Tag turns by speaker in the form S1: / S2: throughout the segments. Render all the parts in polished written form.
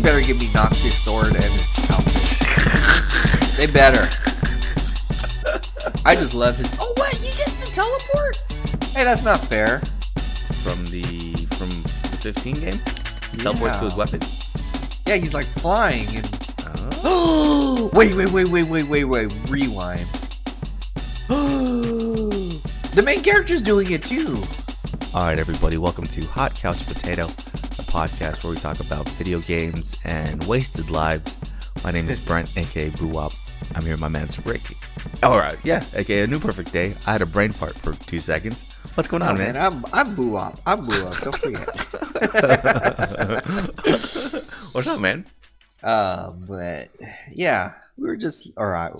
S1: better give me Noctis sword and his outfit. They better. I just love his. Oh, what? He gets to teleport? Hey, that's not fair.
S2: From the 15 game, he teleports to his weapon.
S1: Yeah, he's like flying and.
S2: Oh.
S1: Wait. Rewind. The main character's doing it too.
S2: All right, everybody, welcome to Hot Couch Potato, a podcast where we talk about video games and wasted lives. My name is Brent, aka Boo Wop. I'm here with my man Ricky. All right, yeah, aka A New Perfect Day. I had a brain fart for 2 seconds. What's going on, man?
S1: I'm Boo Wop. Don't forget.
S2: What's up, man?
S1: But yeah, we were just all right.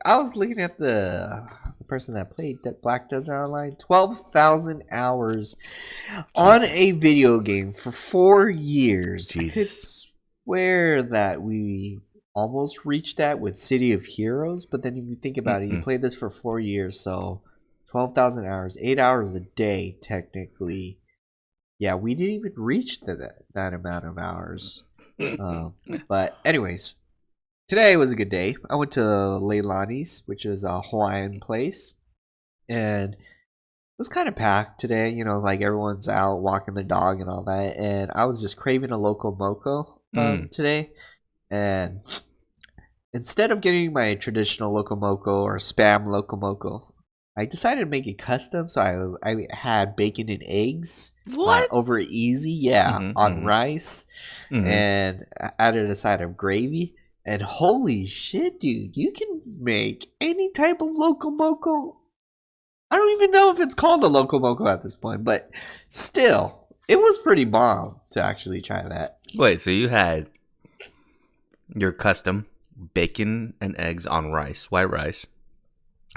S1: I was looking at the person that played that Black Desert Online, 12,000 hours on a video game for 4 years.
S2: Jesus.
S1: I could swear that we almost reached that with City of Heroes, but then if you think about it, you played this for 4 years, so 12,000 hours, 8 hours a day, technically. Yeah, we didn't even reach that amount of hours. But anyways, today was a good day. I went to Leilani's, which is a Hawaiian place, and it was kind of packed today. You know, like everyone's out walking the dog and all that, and I was just craving a Loco Moco today. And instead of getting my traditional Loco Moco or Spam Loco Moco, I decided to make it custom. So I had bacon and eggs.
S2: What?
S1: Over easy, on rice, and I added a side of gravy. And holy shit, dude, you can make any type of Loco Moco. I don't even know if it's called a Loco Moco at this point, but still, it was pretty bomb to actually try that.
S2: Wait, so you had your custom bacon and eggs on rice, white rice.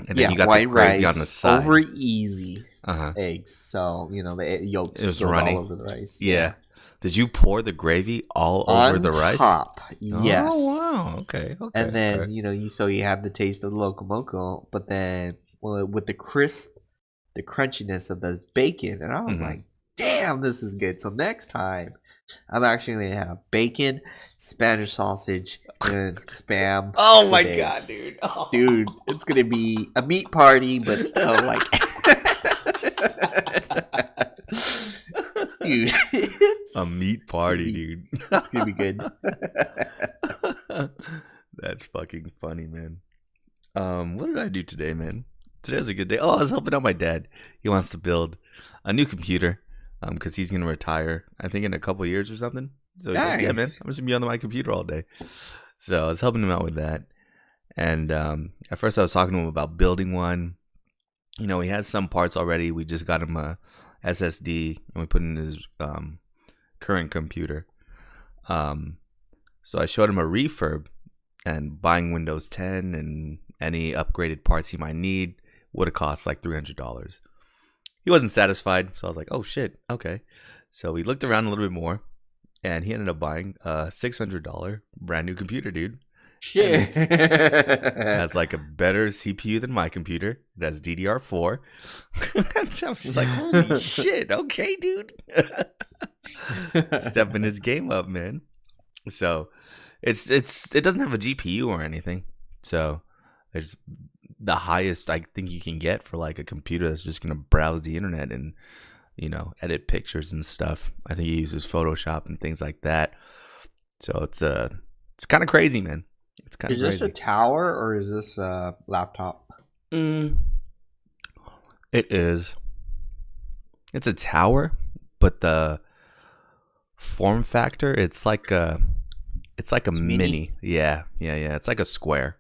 S2: And then you got
S1: white
S2: the gravy
S1: rice
S2: on the side.
S1: over easy
S2: Uh-huh.
S1: eggs. So, you know, the yolk
S2: It was
S1: spilled
S2: runny.
S1: all over the rice.
S2: Yeah. Did you pour the gravy all
S1: On
S2: over the rice?
S1: top, yes.
S2: Oh, wow. Okay.
S1: And then,
S2: okay.
S1: you know, you have the taste of the Loco Moco, but then with the crisp, the crunchiness of the bacon. And I was like, damn, this is good. So next time, I'm actually going to have bacon, Spanish sausage, and Spam.
S2: Oh my
S1: with
S2: god,
S1: eggs.
S2: dude. Oh.
S1: Dude, it's going to be a meat party, but still, like... Dude,
S2: A meat party, dude.
S1: It's going to be good.
S2: That's fucking funny, man. What did I do today, man? Today was a good day. Oh, I was helping out my dad. He wants to build a new computer. Because he's gonna retire, I think in a couple years or something. So he's like, yeah, man, I'm just gonna be on my computer all day. So I was helping him out with that. And at first I was talking to him about building one. You know, he has some parts already. We just got him a SSD and we put it in his current computer. So I showed him a refurb and buying Windows 10 and any upgraded parts he might need would have cost like $300. He wasn't satisfied, so I was like, oh shit, okay. So we looked around a little bit more, and he ended up buying a $600 brand new computer, dude.
S1: Shit.
S2: It has like a better CPU than my computer. It has DDR4. I'm just like, holy shit, okay, dude. Stepping his game up, man. So it doesn't have a GPU or anything. So it's the highest I think you can get for like a computer that's just gonna browse the internet and, you know, edit pictures and stuff. I think he uses Photoshop and things like that. So it's kind of crazy, man. It's kind of
S1: Is
S2: crazy.
S1: this a tower or is this a laptop?
S2: It is. It's a tower, but the form factor, it's like a mini. Yeah. It's like a square.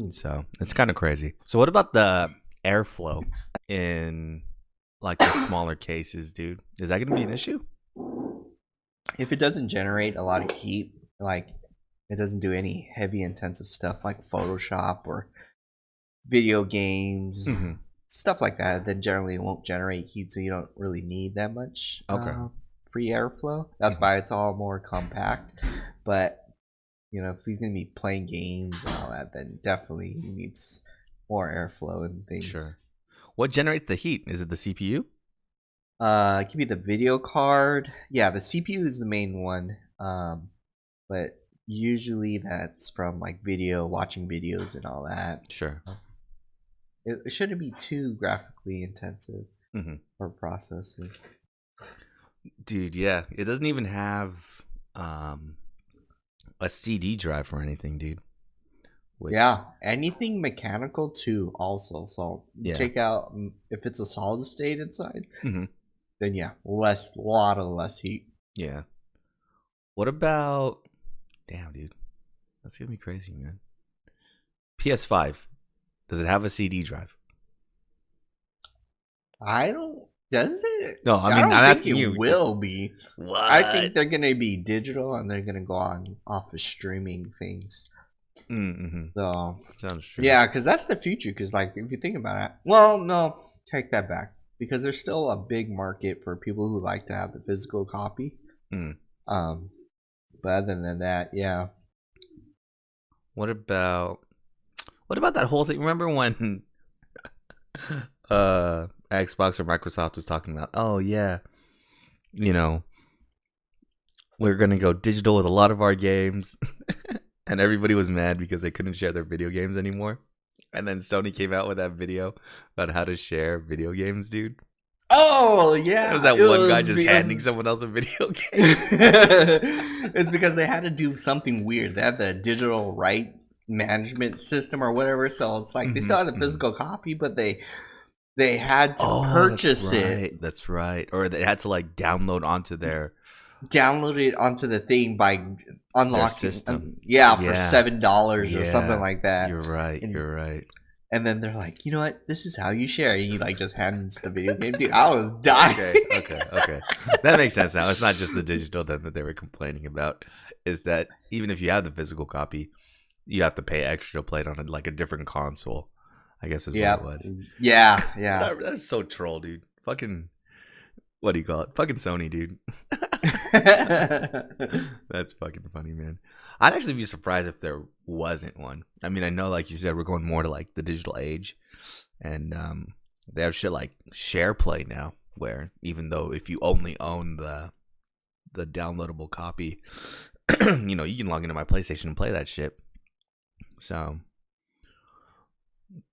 S2: So it's kind of crazy. So what about the airflow in like the smaller cases, dude? Is that going to be an issue?
S1: If it doesn't generate a lot of heat, like it doesn't do any heavy intensive stuff like Photoshop or video games, stuff like that, then generally it won't generate heat, so you don't really need that much free airflow. That's why it's all more compact. But you know, if he's gonna be playing games and all that, then definitely he needs more airflow and things.
S2: Sure. What generates the heat? Is it the CPU?
S1: It could be the video card. Yeah, the CPU is the main one. but usually that's from like watching videos and all that.
S2: Sure.
S1: It shouldn't be too graphically intensive
S2: Hmm.
S1: or processing.
S2: Dude, yeah. It doesn't even have a CD drive or anything, dude. Which,
S1: Yeah, anything mechanical too. Also, so you
S2: yeah.
S1: take out if it's a solid state inside,
S2: Hmm.
S1: then yeah, lot of less heat.
S2: Yeah. What about? Damn, dude. That's gonna be crazy, man. PS5. Does it have a CD drive?
S1: I don't. Does it?
S2: No, I
S1: I
S2: mean
S1: don't
S2: I'm
S1: think
S2: asking
S1: it
S2: you.
S1: will be.
S2: What?
S1: I think they're gonna be digital and they're gonna go on off of streaming things.
S2: Mm-hmm.
S1: So
S2: Sounds true.
S1: yeah, because that's the future. Because like if you think about it, well, no, take that back. Because there's still a big market for people who like to have the physical copy.
S2: Mm.
S1: But other than that, yeah.
S2: What about that whole thing? Remember when Xbox or Microsoft was talking about, oh yeah, you know, we're gonna go digital with a lot of our games, and everybody was mad because they couldn't share their video games anymore. And then Sony came out with that video about how to share video games, dude.
S1: Oh yeah,
S2: It was that one guy just handing someone else a video game.
S1: It's because they had to do something weird. They had the digital right management system or whatever. So it's like they still had the physical copy, but they had to purchase it.
S2: That's right. Or they had to like download
S1: it onto the thing by unlocking
S2: system.
S1: for $7 or something like that.
S2: You're right.
S1: And then they're like, you know what? This is how you share. And he like just hands the video game. Dude, I was dying.
S2: Okay. That makes sense now. It's not just the digital that they were complaining about. Is that even if you have the physical copy, you have to pay extra to play it on a different console. I guess is what it was.
S1: Yeah.
S2: That's so troll, dude. Fucking, what do you call it? Fucking Sony, dude. That's fucking funny, man. I'd actually be surprised if there wasn't one. I mean, I know, like you said, we're going more to like the digital age, and they have shit like Share Play now, where even though if you only own the downloadable copy, you can log into my PlayStation and play that shit. So,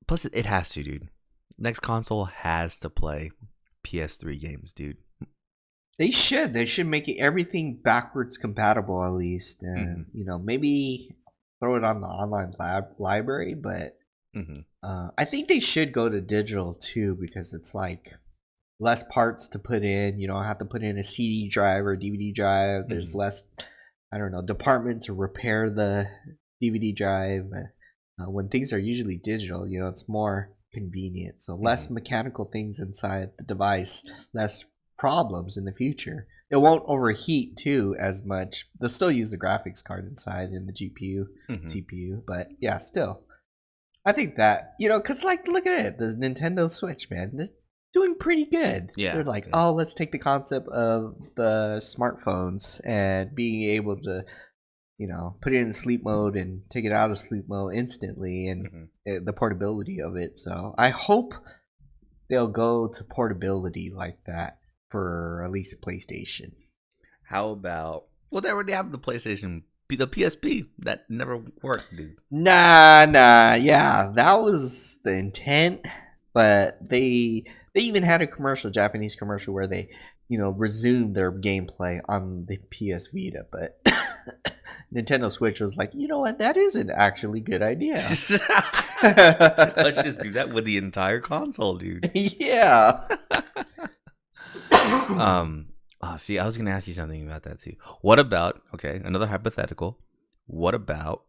S2: plus it has to, dude. Next console has to play PS3 games, dude.
S1: They should make it everything backwards compatible at least, and maybe throw it on the online library. But I think they should go to digital too, because it's like less parts to put in. You don't have to put in a CD drive or DVD drive. There's less, I don't know, department to repair the DVD drive. When things are usually digital, it's more convenient. So less mechanical things inside the device, less problems in the future. It won't overheat too as much. They'll still use the graphics card inside in the GPU, CPU, but yeah, still. I think that, because like, look at it, the Nintendo Switch, man, they're doing pretty good.
S2: Yeah.
S1: They're like, oh, let's take the concept of the smartphones and being able to, put it in sleep mode and take it out of sleep mode instantly, and the portability of it. So I hope they'll go to portability like that for at least PlayStation.
S2: How about, well, they already have the PlayStation, the PSP. That never worked, dude.
S1: Nah, yeah, that was the intent, but they even had a Japanese commercial where they, resumed their gameplay on the PS Vita, but Nintendo Switch was like, you know what, that is an actually good idea.
S2: Let's just do that with the entire console, dude.
S1: Yeah.
S2: See, I was gonna ask you something about that too. What about, okay, another hypothetical. What about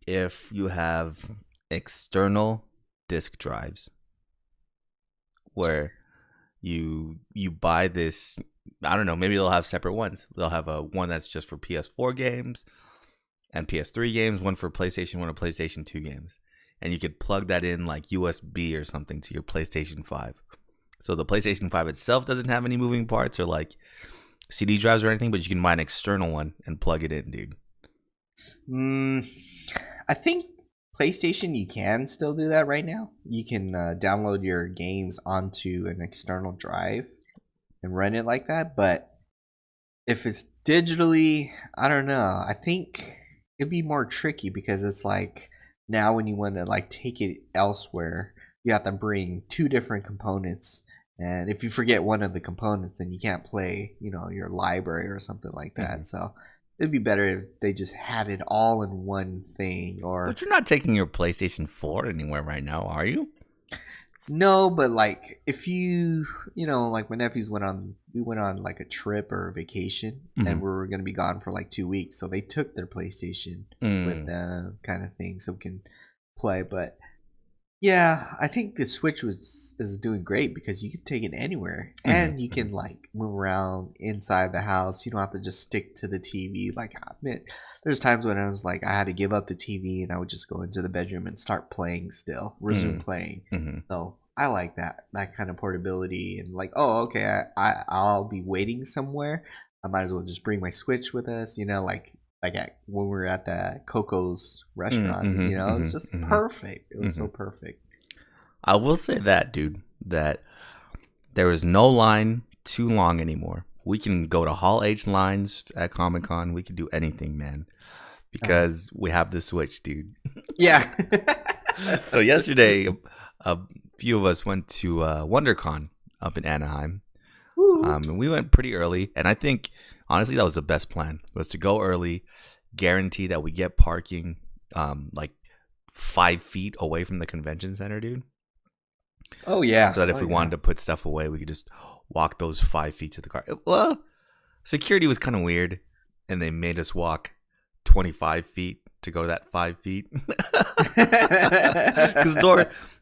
S2: if you have external disk drives where you buy this, I don't know, maybe they'll have separate ones. They'll have a one that's just for PS4 games and PS3 games, one for PlayStation 1 or PlayStation 2 games. And you could plug that in like USB or something to your PlayStation 5. So the PlayStation 5 itself doesn't have any moving parts or like CD drives or anything, but you can buy an external one and plug it in, dude.
S1: I think PlayStation, you can still do that right now. You can download your games onto an external drive and run it like that. But if it's digitally, I don't know. I think it'd be more tricky because it's like now when you want to like take it elsewhere, you have to bring two different components. And if you forget one of the components, then you can't play, your library or something like that. So it'd be better if they just had it all in one thing.
S2: But you're not taking your PlayStation 4 anywhere right now, are you?
S1: No, but like if like my nephews we went on like a trip or a vacation, and we were gonna be gone for like 2 weeks, so they took their PlayStation with them, kind of thing, so we can play. But yeah, I think the Switch is doing great because you can take it anywhere, and you can like move around inside the house. You don't have to just stick to the TV. Like, man, there's times when I was like, I had to give up the TV and I would just go into the bedroom and start playing still, resume playing. So I like that kind of portability, and like, oh, okay, I'll be waiting somewhere. I might as well just bring my Switch with us, when we were at the Coco's restaurant, it's just perfect. It was so perfect.
S2: I will say that, dude, that there is no line too long anymore. We can go to Hall H lines at Comic-Con. We can do anything, man, because we have the Switch, dude.
S1: Yeah.
S2: So yesterday, a few of us went to WonderCon up in Anaheim. And we went pretty early, and I think honestly that was the best plan, was to go early, guarantee that we get parking like 5 feet away from the convention center, dude.
S1: Oh yeah.
S2: So that if we wanted to put stuff away, we could just walk those 5 feet to the car. Well, security was kind of weird, and they made us walk 25 feet to go to that 5 feet. Because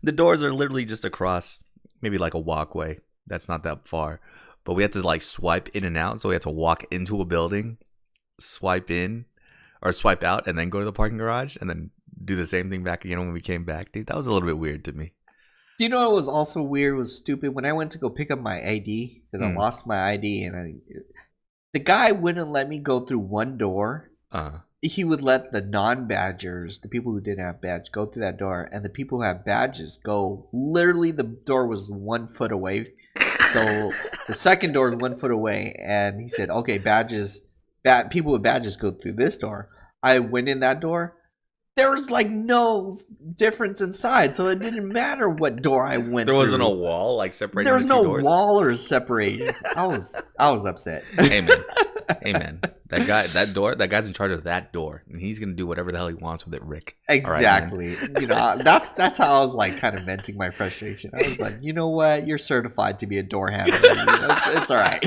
S2: the doors are literally just across, maybe like a walkway. That's not that far. But we had to like swipe in and out. So we had to walk into a building, swipe in or swipe out, and then go to the parking garage and then do the same thing back again when we came back, dude. That was a little bit weird to me.
S1: Do you know what was also weird, was stupid? When I went to go pick up my ID, because I lost my ID, and the guy wouldn't let me go through one door. He would let the non-badgers, the people who didn't have badge, go through that door, and the people who have badges go. Literally, the door was 1 foot away. So the second door is 1 foot away, and he said, "Okay, people with badges go through this door." I went in that door. There was like no difference inside, so it didn't matter what door I went.
S2: There wasn't a wall like separating.
S1: There was
S2: the two
S1: no
S2: doors?
S1: wall or separation. I was upset.
S2: Hey man, that guy's in charge of that door, and he's gonna do whatever the hell he wants with it, Rick.
S1: Exactly. Right, that's how I was like kind of venting my frustration. I was like, you know what? You're certified to be a door handler. It's all right.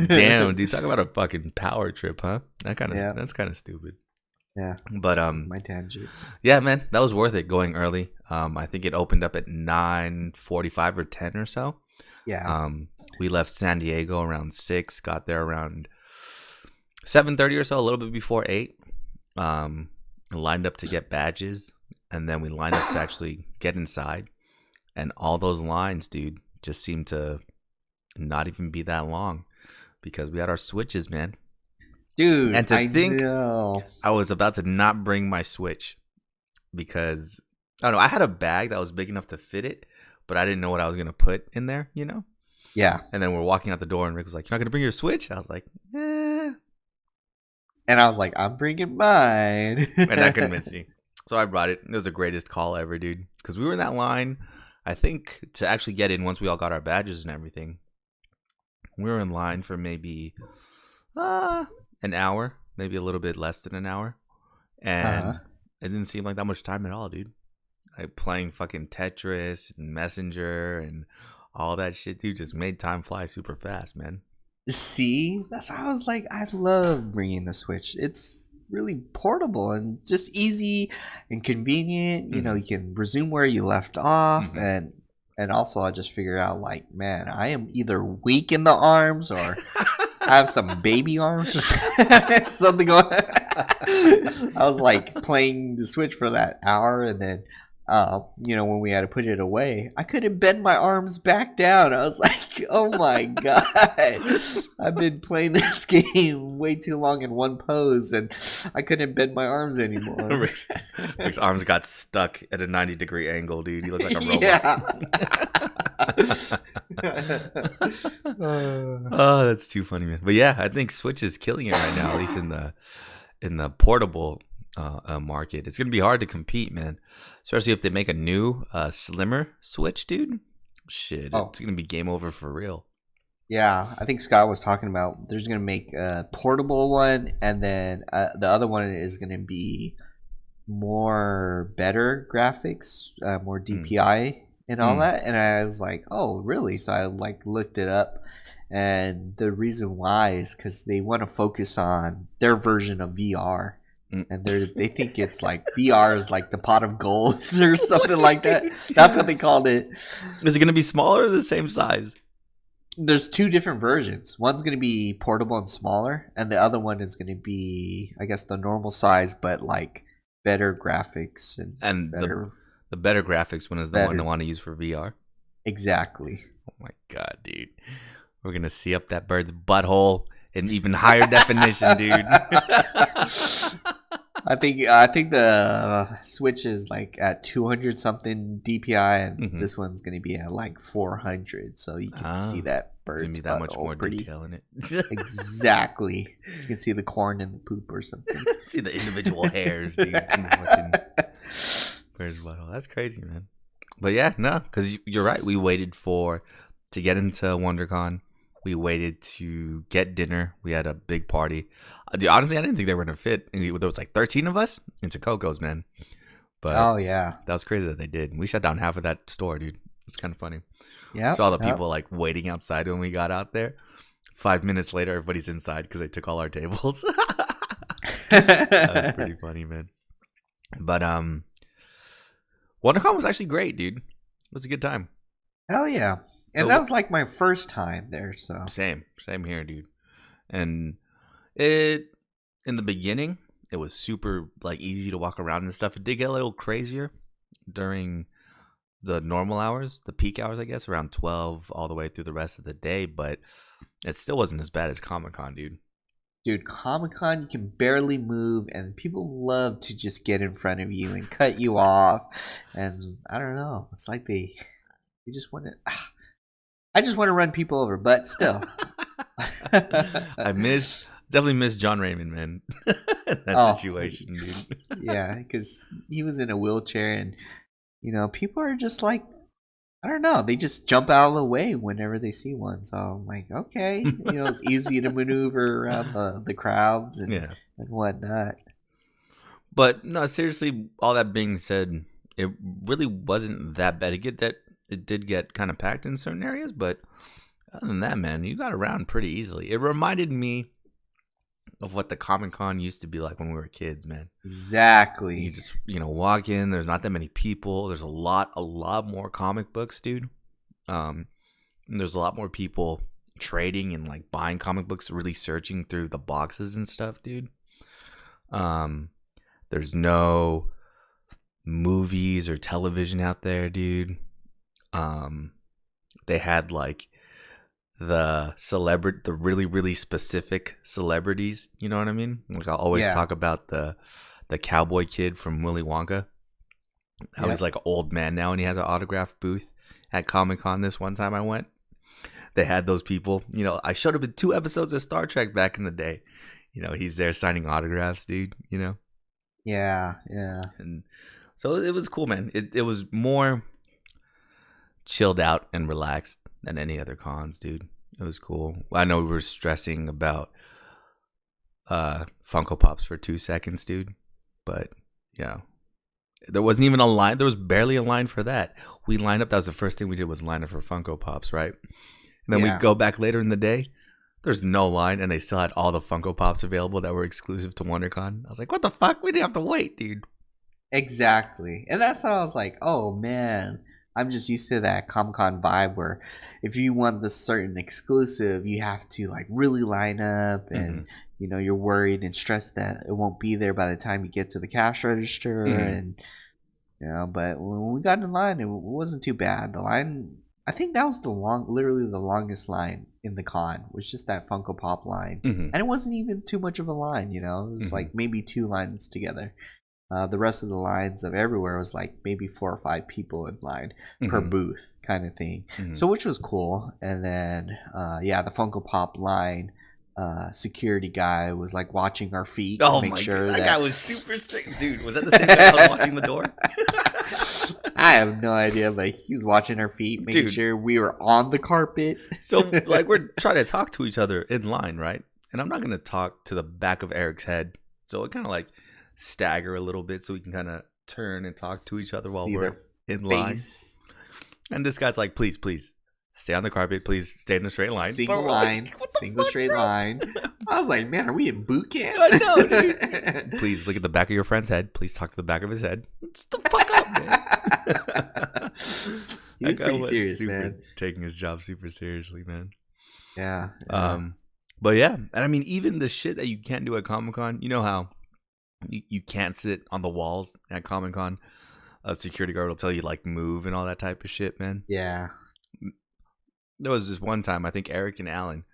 S2: Damn, dude, talk about a fucking power trip, huh? That's kind of stupid.
S1: Yeah.
S2: But
S1: that's my tangent.
S2: Yeah, man, that was worth it going early. I think it opened up at 9:45 or 10 or so.
S1: Yeah.
S2: We left San Diego around 6, got there around 7:30 or so, a little bit before 8. Lined up to get badges, and then we lined up to actually get inside. And all those lines, dude, just seemed to not even be that long because we had our Switches, man.
S1: Dude,
S2: and
S1: I know.
S2: I was about to not bring my Switch because, I don't know, I had a bag that was big enough to fit it, but I didn't know what I was going to put in there,
S1: Yeah.
S2: And then we're walking out the door, and Rick was like, "You're not going to bring your Switch?" I was like, "Eh."
S1: And I was like, "I'm bringing mine."
S2: And that convinced me. So I brought it. It was the greatest call ever, dude. Because we were in that line, I think, to actually get in once we all got our badges and everything. We were in line for maybe an hour, maybe a little bit less than an hour. And it didn't seem like that much time at all, dude. Like playing fucking Tetris and Messenger and all that shit, dude, just made time fly super fast, man.
S1: See, that's how I was like, I love bringing the Switch. It's really portable and just easy and convenient. You can resume where you left off, and also I just figured out, like, man, I am either weak in the arms or I have some baby arms or something going on. I was like playing the Switch for that hour, and then when we had to put it away, I couldn't bend my arms back down. I was like, oh my God, I've been playing this game way too long in one pose, and I couldn't bend my arms anymore.
S2: Rick's arms got stuck at a 90-degree angle, dude. He looked like a robot.
S1: Yeah.
S2: Oh, that's too funny, man. But yeah, I think Switch is killing it right now, at least in the portable market. It's gonna be hard to compete, man. Especially if they make a new, slimmer Switch, dude. Shit,
S1: Oh,
S2: it's gonna be game over for real.
S1: yeah. I think Scott was talking about there's gonna make a portable one, and then the other one is gonna be more better graphics, more
S2: Mm.
S1: DPI and all
S2: Mm.
S1: that. And I was like, oh, really? So I like looked it up, and the reason why is because they want to focus on their version of VR.
S2: Mm.
S1: And they think it's like VR is like the pot of gold or something like that. That's what they called it.
S2: Is it gonna be smaller or the same size?
S1: There's two different versions. One's going to be portable and smaller, and the other one is going to be, I guess, the normal size, but like better graphics and
S2: And
S1: better.
S2: the better graphics one is the one
S1: Better.
S2: they want to use for VR.
S1: Exactly.
S2: Oh my god, dude. We're gonna see up that bird's butthole in even higher definition, dude.
S1: I think the Switch is like at 200 something DPI, and
S2: Mhm.
S1: this one's going to be at like 400, so you can see
S2: Ah,
S1: that
S2: There's gonna
S1: bird's
S2: be that much
S1: butthole
S2: more
S1: pretty
S2: detail in it.
S1: exactly. You can see the corn and the poop or something.
S2: See the individual hairs, dude. In the fucking bird's butthole. That's crazy, man. But yeah, no, because you're right. We waited to get into WonderCon. We waited to get dinner. We had a big party. Dude, honestly, I didn't think they were gonna fit. There was like 13 of us into Coco's, man. But
S1: Oh yeah,
S2: that was crazy that they did. We shut down half of that store, dude. It's kind of funny.
S1: yeah.
S2: Saw the people like waiting outside when we got out there. 5 minutes later, everybody's inside because they took all our tables. That was pretty funny, man. But WonderCon was actually great, dude. It was a good time.
S1: Hell yeah, and
S2: So-
S1: that was like my first time there. So
S2: Same here, dude. And it in the beginning, it was super like easy to walk around and stuff. It did get a little crazier during the normal hours, the peak hours, I guess, around 12 all the way through the rest of the day, but it still wasn't as bad as Comic-Con, dude.
S1: dude, Comic-Con, you can barely move, and people love to just get in front of you and cut you off. And I don't know, it's like they just want to. I just want to run people over, but still.
S2: I definitely miss John Raymond, man. That
S1: Oh.
S2: situation, dude.
S1: Yeah, because he was in a wheelchair, and people are just like, I don't know, they just jump out of the way whenever they see one. So I'm like, okay, it's easy to maneuver around the crowds and,
S2: Yeah.
S1: and whatnot.
S2: But no, seriously, all that being said, it really wasn't that bad. It did get kind of packed in certain areas, but other than that, man, you got around pretty easily. It reminded me of what the Comic-Con used to be like when we were kids, man.
S1: Exactly.
S2: You just, walk in, there's not that many people. There's a lot more comic books, dude. And there's a lot more people trading and like buying comic books, really searching through the boxes and stuff, dude. There's no movies or television out there, dude. They had like the really, really specific celebrities, you know what I mean? Like I always
S1: Yeah.
S2: talk about the cowboy kid from Willy Wonka. How he's like an old man now and he has an autograph booth at Comic-Con this one time I went. They had those people, I showed up in 2 episodes of Star Trek back in the day. He's there signing autographs, dude,
S1: Yeah.
S2: And so it was cool, man. It was more chilled out and relaxed than any other cons, dude. It was cool. I know we were stressing about Funko Pops for 2 seconds, dude. But yeah. There wasn't even a line. There was barely a line for that. We lined up. That was the first thing we did was line up for Funko Pops, right? And then
S1: Yeah.
S2: we go back later in the day. There's no line, and they still had all the Funko Pops available that were exclusive to WonderCon. I was like, what the fuck? We didn't have to wait, dude.
S1: Exactly. And that's how I was like, oh man, I'm just used to that Comic-Con vibe where if you want this certain exclusive, you have to like really line up and you're worried and stressed that it won't be there by the time you get to the cash register and but when we got in line it wasn't too bad. The line, I think that was literally the longest line in the con, was just that Funko Pop line. And it wasn't even too much of a line, it was like maybe 2 lines together. The rest of the lines of everywhere was like maybe 4 or 5 people in line per booth kind of thing. So which was cool. And then the Funko Pop line security guy was like watching our feet to make sure
S2: that guy was super strict. Dude, was that the same guy that was watching the door?
S1: I have no idea, but he was watching our feet, making sure we were on the carpet.
S2: So like we're trying to talk to each other in line, right? And I'm not going to talk to the back of Eric's head. So it kind of like stagger a little bit so we can kind of turn and talk to each other while we're in line. And this guy's like, please stay on the carpet. Please stay in a straight line.
S1: Single straight line. I was like, man, are we in boot camp?
S2: I know, dude. Please look at the back of your friend's head. Please talk to the back of his head. Shut the fuck up, man.
S1: He was pretty serious, man.
S2: Taking his job super seriously, man.
S1: Yeah.
S2: But yeah, and I mean, even the shit that you can't do at Comic-Con, you know how you can't sit on the walls at Comic-Con? A security guard will tell you, like, move and all that type of shit, man.
S1: Yeah.
S2: There was this one time, I think Eric and Alan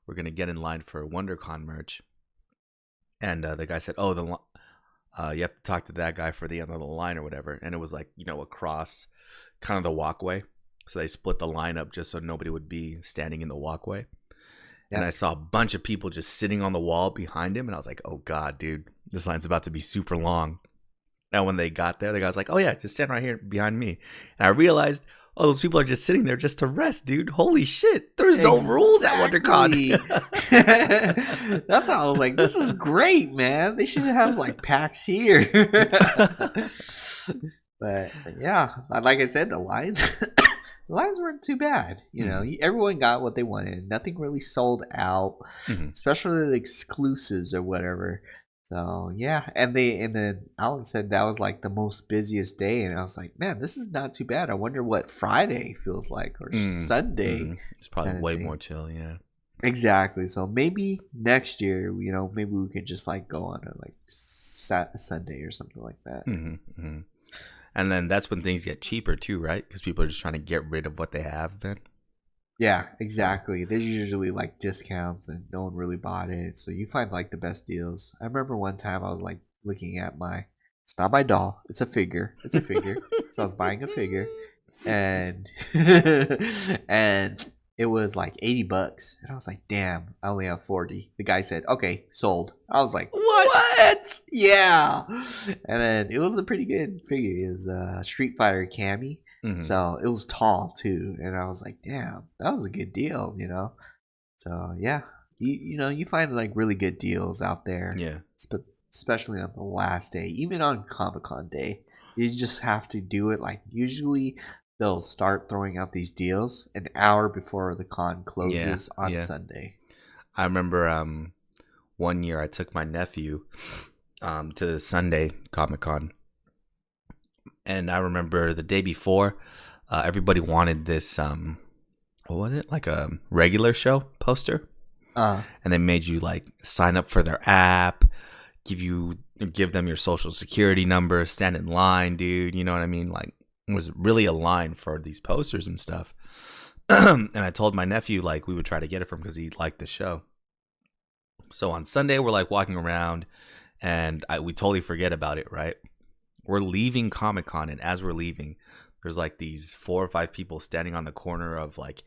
S2: were going to get in line for WonderCon merch. And the guy said, oh, you have to talk to that guy for the end of the line or whatever. And it was like, across kind of the walkway. So they split the line up just so nobody would be standing in the walkway. Yep. And I saw a bunch of people just sitting on the wall behind him. And I was like, oh, God, dude, this line's about to be super long. And when they got there, the guy was like, oh, yeah, just stand right here behind me. And I realized, oh, those people are just sitting there just to rest, dude. Holy shit. There's no rules at WonderCon.
S1: That's how I was like, this is great, man. They should have like PAX here. But yeah, like I said, the lines weren't too bad. Everyone got what they wanted. Nothing really sold out, especially the exclusives or whatever. So yeah, and then Alan said that was like the most busiest day, and I was like, man, this is not too bad. I wonder what Friday feels like or Sunday.
S2: It's probably way more chill, yeah.
S1: Exactly. So maybe next year, maybe we could just like go on a like Sunday or something like that.
S2: And then that's when things get cheaper too, right? Because people are just trying to get rid of what they have, man.
S1: Yeah, exactly. There's usually like discounts and no one really bought it. So you find like the best deals. I remember one time I was like looking at it's not my doll. It's a figure. So I was buying a figure and and it was like $80. And I was like, damn, I only have 40. The guy said, okay, sold. I was like, what? Yeah. And then it was a pretty good figure. It was a Street Fighter Cammy. So it was tall too, and I was like, "Damn, that was a good deal," So yeah, you find like really good deals out there.
S2: Yeah,
S1: especially on the last day, even on Comic-Con day, you just have to do it. Like usually, they'll start throwing out these deals an hour before the con closes on Sunday.
S2: I remember one year I took my nephew to the Sunday Comic-Con. And I remember the day before, everybody wanted this, what was it? Like a regular show poster. And they made you like sign up for their app, give them your social security number, stand in line, dude. You know what I mean? Like it was really a line for these posters and stuff. And I told my nephew like we would try to get it from because he liked the show. So on Sunday, we're like walking around and we totally forget about it, right? We're leaving Comic-Con, and as we're leaving, there's like these 4 or 5 people standing on the corner of like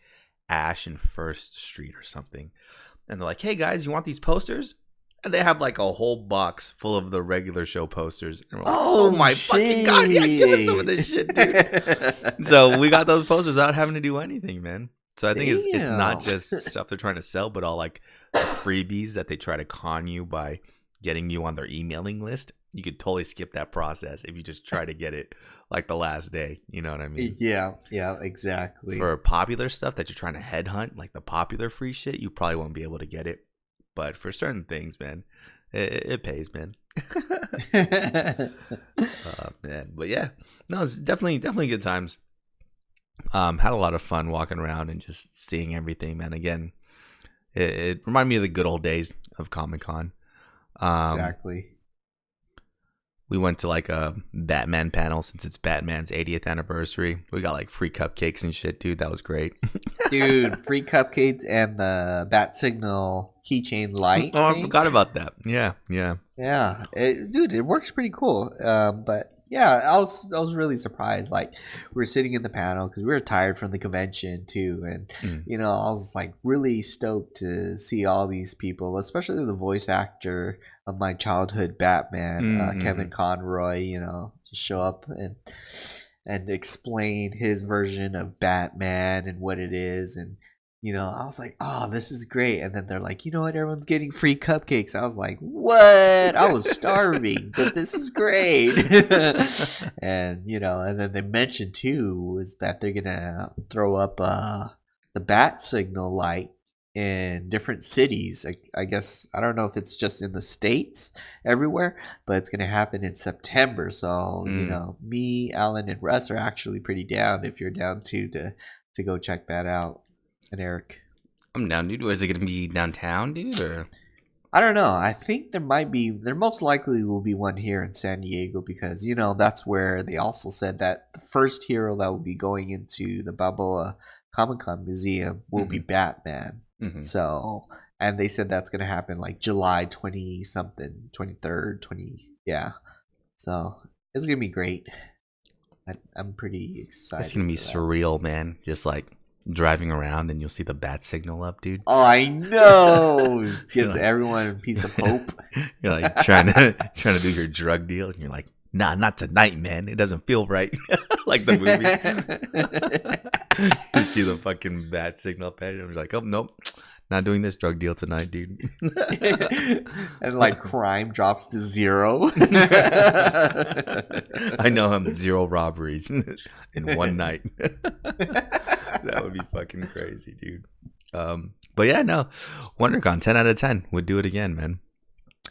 S2: Ash and First Street or something. And they're like, hey guys, you want these posters? And they have like a whole box full of the regular show posters. And we're like, oh my fucking God, yeah, give us some of this shit, dude. So we got those posters without having to do anything, man. So I think it's not just stuff they're trying to sell, but all like freebies that they try to con you by getting you on their emailing list. You could totally skip that process if you just try to get it like the last day. You know what I mean?
S1: Yeah, exactly.
S2: For popular stuff that you're trying to headhunt, like the popular free shit, you probably won't be able to get it. But for certain things, man, it pays, man. Man. But yeah, no, it's definitely good times. Had a lot of fun walking around and just seeing everything, man. Again, it reminded me of the good old days of Comic-Con.
S1: Exactly.
S2: We went to like a Batman panel since it's Batman's 80th anniversary. We got like free cupcakes and shit, dude. That was great.
S1: Dude, free cupcakes and the Bat Signal keychain light.
S2: Oh, I
S1: thing.
S2: forgot about that. Yeah.
S1: Yeah, dude, it works pretty cool. But yeah, I was really surprised. Like, we were sitting in the panel because we were tired from the convention too, and I was like really stoked to see all these people, especially the voice actor of my childhood Batman, Kevin Conroy. Just show up and explain his version of Batman and what it is, and I was like, oh, this is great. And then they're like, you know what? Everyone's getting free cupcakes. I was like, what? I was starving, but this is great. And, and then they mentioned too was that they're going to throw up the Bat Signal light in different cities. I guess, I don't know if it's just in the States everywhere, but it's going to happen in September. So, me, Alan, and Russ are actually pretty down if you're down too to go check that out. And Eric,
S2: I'm down, dude. Is it gonna be downtown, dude, or?
S1: I don't know. I think there most likely will be one here in San Diego because that's where they also said that the first hero that will be going into the Balboa Comic Con Museum will be Batman. So, and they said that's gonna happen like July 20 something, 23rd, 20. Yeah. So it's gonna be great. I'm pretty excited.
S2: It's gonna be surreal, man. Just like driving around and you'll see the Bat Signal up, dude.
S1: Oh, I know. Gives everyone a piece of hope.
S2: You're like trying to do your drug deal, and you're like, nah, not tonight, man. It doesn't feel right. Like the movie. You see the fucking Bat Signal up at it, and you're like, oh nope, not doing this drug deal tonight, dude.
S1: And like crime drops to 0.
S2: I know him 0 robberies in one night. That would be fucking crazy, dude. But yeah, no, WonderCon 10 out of 10 would do it again, man.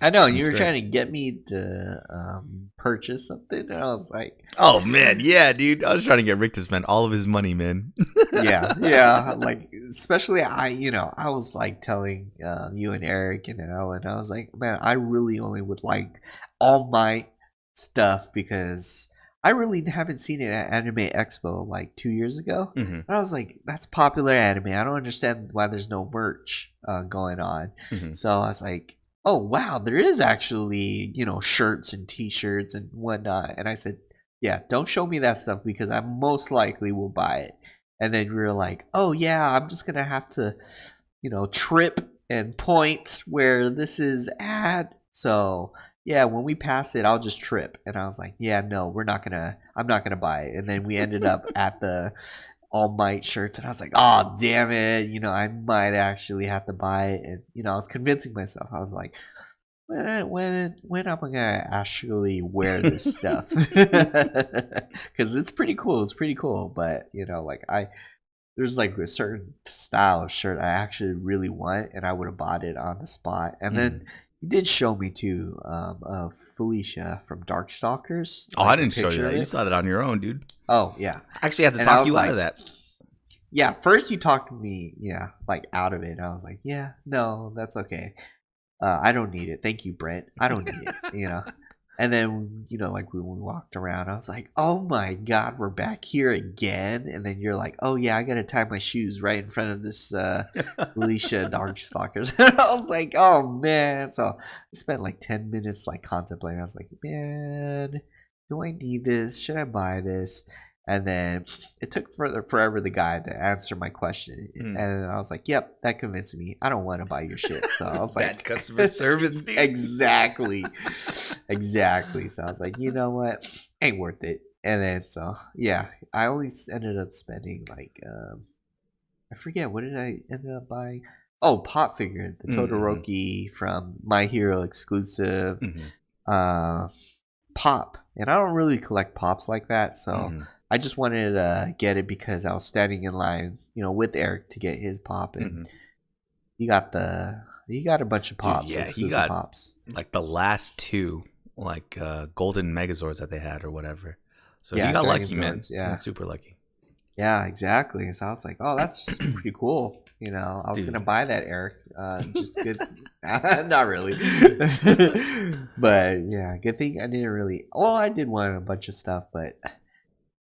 S1: I know you were trying to get me to purchase something, and I was like,
S2: "Oh man, yeah, dude." I was trying to get Rick to spend all of his money, man.
S1: yeah. Like, especially I was like telling you and Eric and Ellen, I was like, man, I really only would like All Might stuff because I really haven't seen it at Anime Expo like 2 years ago. And I was like, that's popular anime. I don't understand why there's no merch going on. So I was like, oh, wow, there is actually, shirts and T-shirts and whatnot. And I said, yeah, don't show me that stuff because I most likely will buy it. And then we were like, oh, yeah, I'm just going to have to, trip and point where this is at. So, yeah, when we pass it, I'll just trip. And I was like, yeah, no, I'm not going to buy it. And then we ended up at the All Might shirts. And I was like, oh, damn it. I might actually have to buy it. And, I was convincing myself. I was like, when am I going to actually wear this stuff? Because it's pretty cool. It's pretty cool. But, there's like a certain style of shirt I actually really want. And I would have bought it on the spot. And then you did show me too of Felicia from Darkstalkers.
S2: Oh, I didn't show you that. You saw that on your own, dude.
S1: Oh, yeah.
S2: I actually had to talk you out of that.
S1: Yeah, first you talked me, like out of it. And I was like, yeah, no, that's okay. I don't need it. Thank you, Brent. I don't need it, And then, like when we walked around, I was like, oh my God, we're back here again. And then you're like, oh yeah, I got to tie my shoes right in front of this Felicia Darkstalkers. And I was like, oh man. So I spent like 10 minutes like contemplating. I was like, man, do I need this? Should I buy this? And then it took forever the guy to answer my question. And I was like, yep, that convinced me. I don't want to buy your shit. So I was like,
S2: bad customer service, dude.
S1: Exactly. So I was like, you know what? Ain't worth it. And then, so yeah, I only ended up spending like, I forget, what did I end up buying? Oh, Pop Figure, the Todoroki from My Hero exclusive pop. And I don't really collect pops like that. So I just wanted to get it because I was standing in line, with Eric to get his pop, and he got a bunch of pops. Dude, yeah, he got pops.
S2: Like the last 2, like golden Megazords that they had or whatever. So
S1: yeah,
S2: he got lucky,
S1: man.
S2: Yeah, super lucky.
S1: Yeah, exactly. So I was like, oh, that's pretty cool. I was gonna
S2: Dude.
S1: buy that, Eric. Just good. Not really. But yeah, good thing I didn't really. Well, I did want a bunch of stuff, but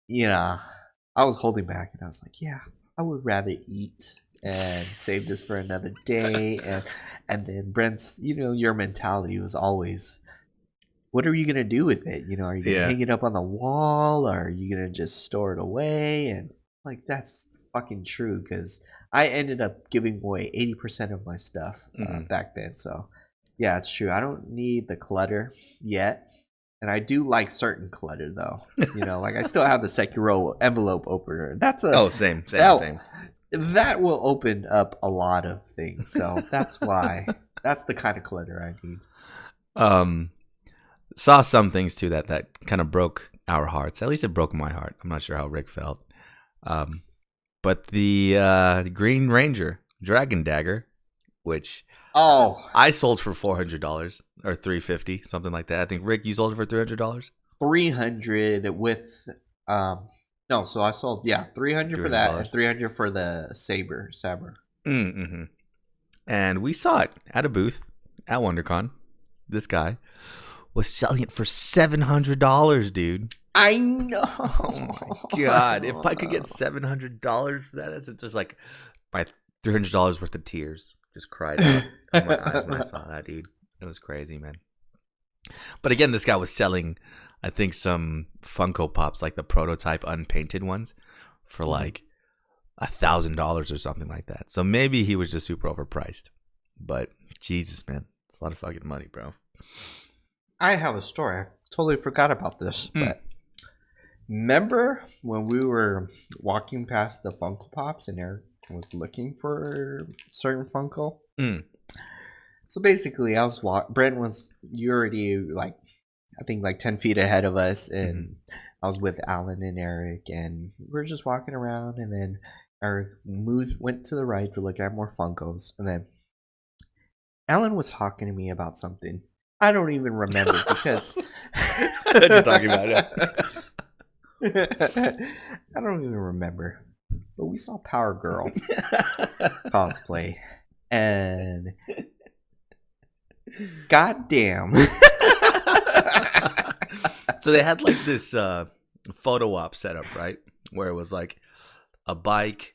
S1: you know, I was holding back, and I was like, yeah, I would rather eat and save this for another day. And then Brent's, your mentality was always, what are you gonna do with it? Are you gonna
S2: Yeah.
S1: hang it up on the wall, or are you gonna just store it away? And like that's fucking true because I ended up giving away 80% of my stuff
S2: Mhm.
S1: back then. So yeah, it's true. I don't need the clutter yet, and I do like certain clutter though. Like I still have the Sekiro envelope opener.
S2: Oh, same.
S1: That that will open up a lot of things. So that's why that's the kind of clutter I need.
S2: Um, saw some things too that kind of broke our hearts. At least it broke my heart. I'm not sure how Rick felt. Um, but the Green Ranger Dragon Dagger, which
S1: Oh,
S2: I sold for $400 or $350, something like that. I think Rick, you sold it for $300.
S1: 300 with no, so I sold 300 for that and
S2: $300.
S1: 300 for the saber.
S2: Mm-hmm. And we saw it at a booth at WonderCon. This guy was selling it for $700, dude.
S1: I know.
S2: Oh my god! If I could get $700 for that, that's just like my $300 worth of tears just cried out of my eyes when I saw that, dude. It was crazy, man. But again, this guy was selling, I think, some Funko Pops, like the prototype unpainted ones, for like $1,000 or something like that. So maybe he was just super overpriced. But Jesus, man, it's a lot of fucking money, bro.
S1: I have a story. I totally forgot about this, but remember when we were walking past the Funko Pops and Eric was looking for certain Funko?
S2: Mm.
S1: So basically, Brent was you already like I think like 10 feet ahead of us, and I was with Alan and Eric, and we were just walking around, and then Eric went to the right to look at more Funkos, and then Alan was talking to me about something. I don't even remember because
S2: What you're talking about it.
S1: I don't even remember. But we saw Power Girl cosplay, and goddamn.
S2: So they had like this photo op setup, right? Where it was like a bike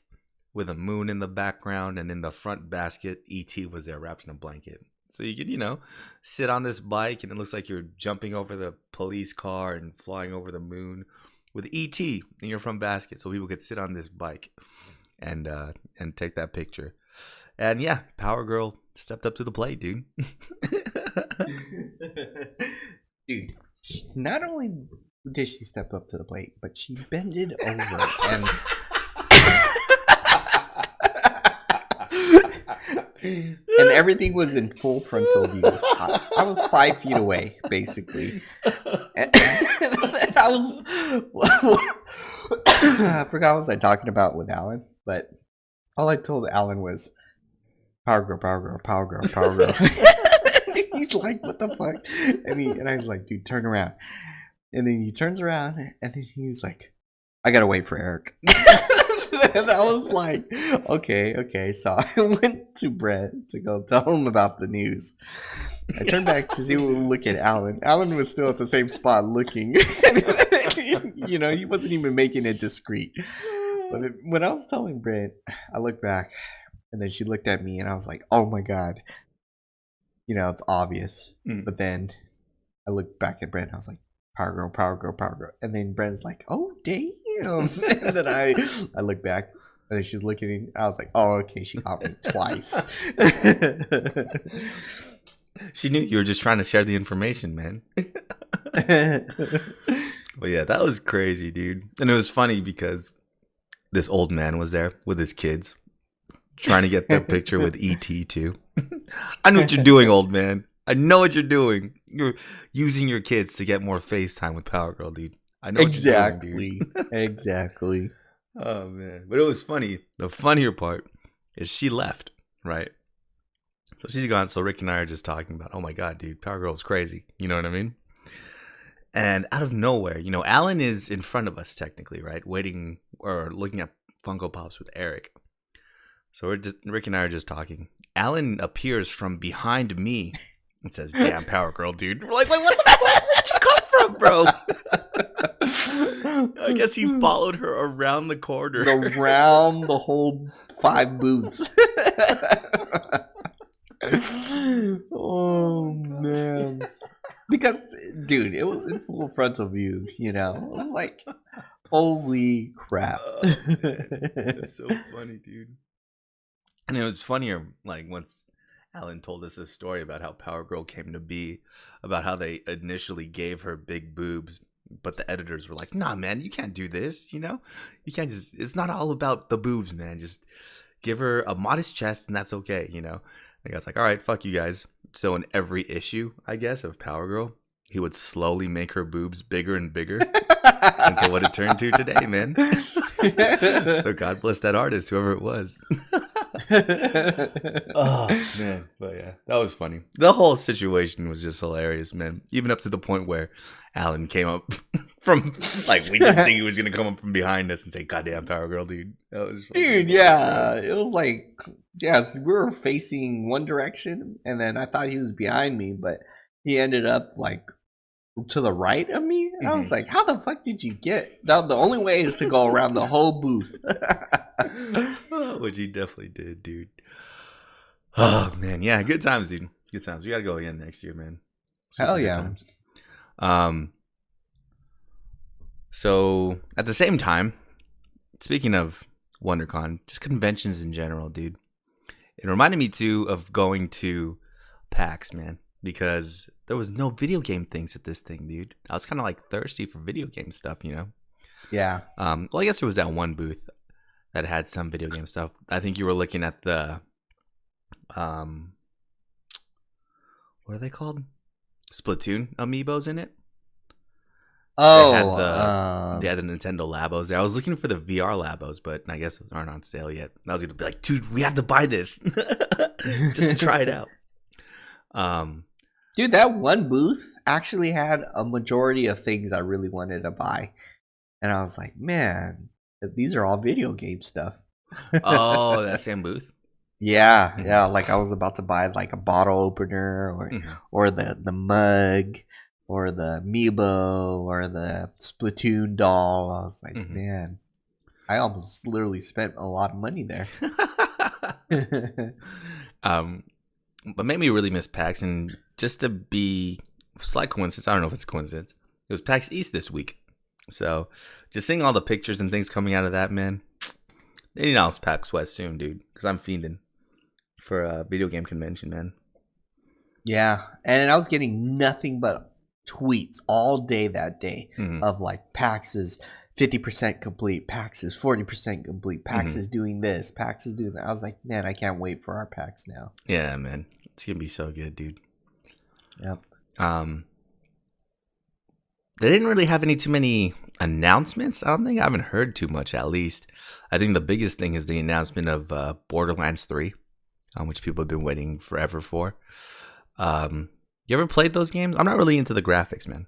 S2: with a moon in the background, and in the front basket, E.T. was there wrapped in a blanket. So you could, sit on this bike, and it looks like you're jumping over the police car and flying over the moon with E.T. in your front basket, so people could sit on this bike and take that picture. And yeah, Power Girl stepped up to the plate, dude.
S1: Dude, not only did she step up to the plate, but she bended over and and everything was in full frontal view. I was 5 feet away, basically. And I was I forgot what was I talking about with Alan, but all I told Alan was Power Girl, Power Girl, Power Girl, Power Girl. He's like, what the fuck? And I was like, dude, turn around. And then he turns around, and then he was like, I gotta wait for Eric. And I was like, okay. So I went to Brett to go tell him about the news. I turned back to see look at Alan. Alan was still at the same spot looking. He wasn't even making it discreet. But when I was telling Brett, I looked back, and then she looked at me, and I was like, oh my God. It's obvious. But then I looked back at Brent and I was like, Power Girl, Power Girl, Power Girl. And then Brent's like, oh, damn. And then I looked back and then she's looking at me. I was like, oh, okay, she got me twice.
S2: She knew you were just trying to share the information, man. But yeah, that was crazy, dude. And it was funny because this old man was there with his kids trying to get their picture with E.T. too. I know what you're doing, old man. I know what you're doing. You're using your kids to get more FaceTime with Power Girl, dude. I know what you're doing, dude.
S1: Exactly.
S2: Oh, man. But it was funny. The funnier part is she left, right? So she's gone. So Rick and I are just talking about, oh, my God, dude, Power Girl's crazy. You know what I mean? And out of nowhere, Alan is in front of us technically, right? Waiting or looking at Funko Pops with Eric. So Rick and I are just talking. Alan appears from behind me and says, "Damn, Power Girl, dude." We're like, "Wait, what the fuck? Where'd you come from, bro?" I guess he followed her around the corner.
S1: Around the whole 5 booths. Oh, man. Because, dude, it was in full frontal view, It was like, holy crap.
S2: That's so funny, dude. And it was funnier, like, once Alan told us a story about how Power Girl came to be, about how they initially gave her big boobs, but the editors were like, "Nah, man, you can't do this, You can't it's not all about the boobs, man. Just give her a modest chest and that's okay, The guy's like, "All right, fuck you guys." So in every issue, I guess, of Power Girl, he would slowly make her boobs bigger and bigger until what it turned to today, man. So God bless that artist, whoever it was. Oh, man. But yeah, that was funny. The whole situation was just hilarious, man. Even up to the point where Alan came up from, like, we didn't think he was going to come up from behind us and say, "Goddamn Power Girl, dude." That was funny.
S1: Dude, yeah. It was like, yes, we were facing one direction, and then I thought he was behind me, but he ended up, like, to the right of me. And I was like, how the fuck did you get? The only way is to go around the whole booth.
S2: Which he definitely did, dude. Oh, man. Yeah, good times, dude. Good times. We got to go again next year, man.
S1: Hell yeah.
S2: So, at the same time, speaking of WonderCon, just conventions in general, dude. It reminded me, too, of going to PAX, man. Because there was no video game things at this thing, dude. I was kind of like thirsty for video game stuff,
S1: Yeah.
S2: Well, I guess there was that one booth that had some video game stuff. I think you were looking at the, what are they called? Splatoon amiibos in it.
S1: Oh,
S2: they had the Nintendo Labos there. I was looking for the VR Labos, but I guess those aren't on sale yet. I was gonna be like, "Dude, we have to buy this just to try it out."
S1: Dude, that one booth actually had a majority of things I really wanted to buy. And I was like, man, these are all video game stuff.
S2: Oh, that same booth?
S1: Yeah, yeah. Like I was about to buy like a bottle opener or the mug or the amiibo or the Splatoon doll. I was like, man, I almost literally spent a lot of money there.
S2: But made me really miss PAX, and just to be slight coincidence, I don't know if it's a coincidence, it was PAX East this week. So just seeing all the pictures and things coming out of that, man, they need to announce PAX West soon, dude, because I'm fiending for a video game convention, man.
S1: Yeah, and I was getting nothing but tweets all day that day of like PAX is 50% complete, PAX is 40% complete, PAX is doing this, PAX is doing that. I was like, man, I can't wait for our PAX now.
S2: Yeah, man, it's gonna be so good, dude.
S1: Yep.
S2: They didn't really have too many announcements. I don't think I haven't heard too much, at least. I think the biggest thing is the announcement of Borderlands 3, which people have been waiting forever for. You ever played those games? I'm not really into the graphics, man.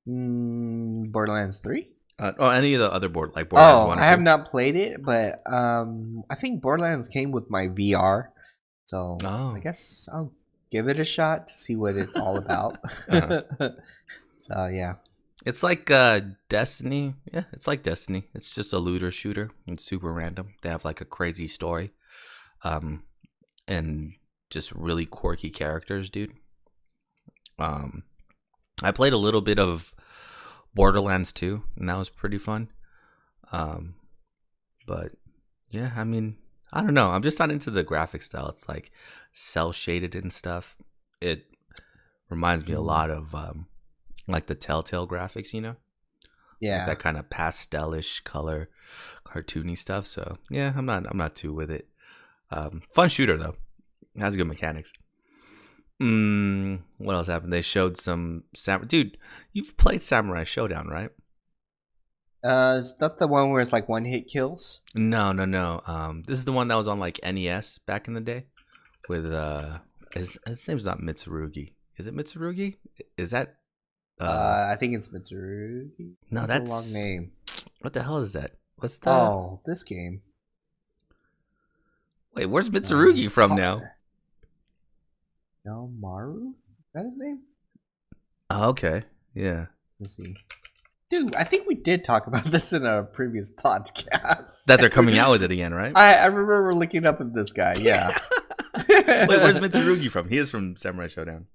S1: Borderlands 3?
S2: Or any of the other Borderlands 1 or 2.
S1: I have not played it, but I think Borderlands came with my VR. So I guess I'll give it a shot to see what it's all about. So, yeah.
S2: It's like Destiny. Yeah, it's like Destiny. It's just a looter shooter. It's super random. They have like a crazy story. And just really quirky characters, dude. I played a little bit of Borderlands 2, and that was pretty fun. But yeah, I mean, I don't know. I'm just not into the graphic style. It's like cell shaded and stuff. It reminds me a lot of like the Telltale graphics,
S1: Yeah,
S2: like that kind of pastelish color, cartoony stuff. So yeah, I'm not too with it. Fun shooter though. It has good mechanics. What else happened? They showed some dude, you've played Samurai Showdown, right?
S1: Is that the one where it's like one hit kills?
S2: No. This is the one that was on like NES back in the day with his name's not Mitsurugi. Is it Mitsurugi? Is that
S1: I think it's Mitsurugi.
S2: No,
S1: It's
S2: that's
S1: a long name.
S2: What the hell is that? What's the?
S1: Oh, this game.
S2: Wait, where's Mitsurugi from now?
S1: No, Maru? Is that his name?
S2: Oh, okay, yeah.
S1: Let's see. Dude, I think we did talk about this in a previous podcast.
S2: That they're coming out with it again, right?
S1: I remember looking up at this guy. Yeah.
S2: Wait, where's Mitsurugi from? He is from Samurai Showdown.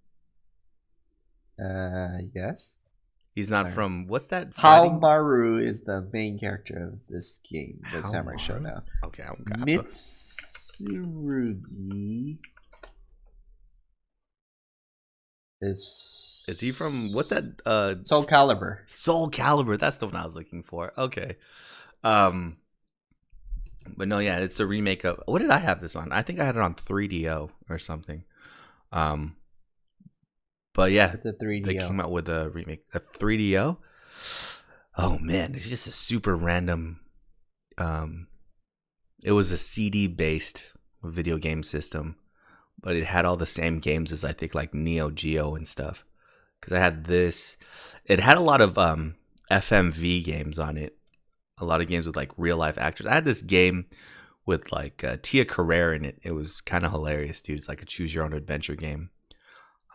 S1: Yes.
S2: He's not from what's that?
S1: Haohmaru is the main character of this game, the Samurai Showdown.
S2: Okay,
S1: Mitsurugi is
S2: he from what's that?
S1: Soul Calibur.
S2: Soul Calibur. That's the one I was looking for. Okay. But no, yeah, it's a remake of. What did I have this on? I think I had it on 3DO or something. But yeah,
S1: it's a 3DO.
S2: They came out with a remake, a 3DO. Oh man, it's just a super random. It was a CD based video game system, but it had all the same games as I think like Neo Geo and stuff. Because I had this, it had a lot of FMV games on it. A lot of games with like real life actors. I had this game with like Tia Carrere in it. It was kind of hilarious, dude. It's like a choose your own adventure game.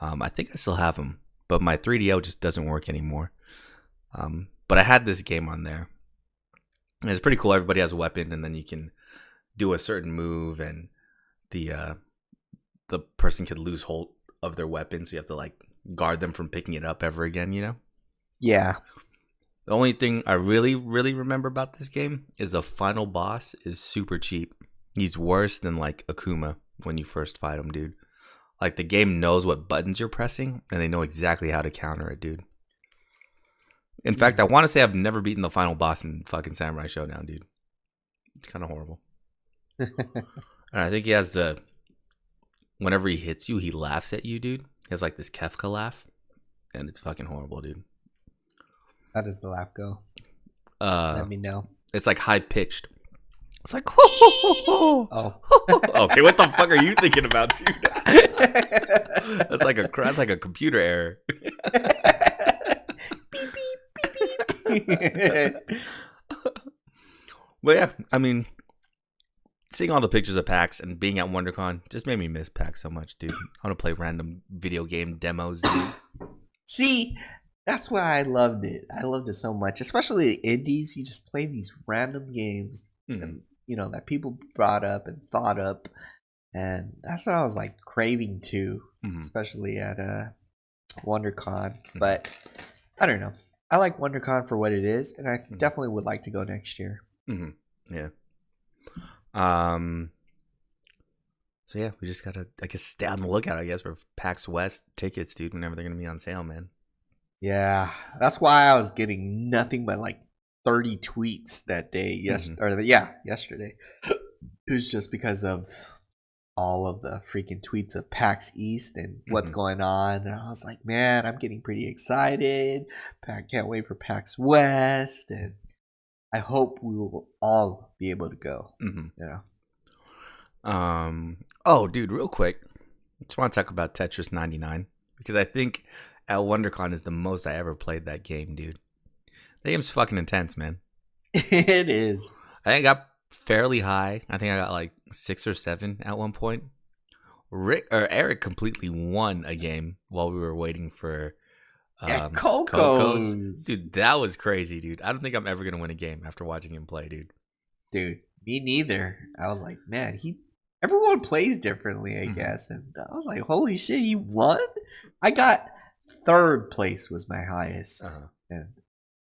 S2: I think I still have them, but my 3DO just doesn't work anymore. But I had this game on there. And it's pretty cool. Everybody has a weapon, and then you can do a certain move, and the person could lose hold of their weapon, so you have to like guard them from picking it up ever again, you know?
S1: Yeah.
S2: The only thing I really, really remember about this game is the final boss is super cheap. He's worse than like Akuma when you first fight him, dude. Like the game knows what buttons you're pressing, and they know exactly how to counter it, dude. In fact, I want to say I've never beaten the final boss in fucking Samurai Showdown, dude. It's kind of horrible. And I think he has the... Whenever he hits you, he laughs at you, dude. He has like this Kefka laugh. And it's fucking horrible, dude.
S1: How does the laugh go? Let me know.
S2: It's like high-pitched. It's like... Oh. Okay, what the fuck are you thinking about, dude? That's like a computer error.
S1: Beep, beep, beep, beep.
S2: But yeah, I mean, seeing all the pictures of PAX and being at WonderCon just made me miss PAX so much, dude. I want to play random video game demos, dude.
S1: See, that's why I loved it. I loved it so much, especially the indies. You just play these random games, and, you know, that people brought up and thought up, and that's what I was like craving to, especially at WonderCon. But I don't know. I like WonderCon for what it is, and I definitely would like to go next year.
S2: Yeah. So yeah, we just gotta, I guess, stay on the lookout, I guess, for PAX West tickets, dude, whenever they're gonna be on sale, man.
S1: Yeah, that's why I was getting nothing but like 30 tweets that day. Yesterday. It was just because of all of the freaking tweets of PAX East and what's going on. And I was like, man, I'm getting pretty excited. I can't wait for PAX West, and I hope we will all be able to go. You know.
S2: Oh, dude, real quick, I just want to talk about Tetris 99 because I think at WonderCon is the most I ever played that game, dude. That game's fucking intense, man.
S1: It is.
S2: I think I got fairly high. I think I got like 6 or 7 at one point. Eric completely won a game while we were waiting for
S1: Coco's.
S2: Dude, that was crazy, dude. I don't think I'm ever gonna win a game after watching him play, dude.
S1: Dude, me neither. I was like, man, everyone plays differently, I guess. And I was like, holy shit, he won? I got 3rd place was my highest. And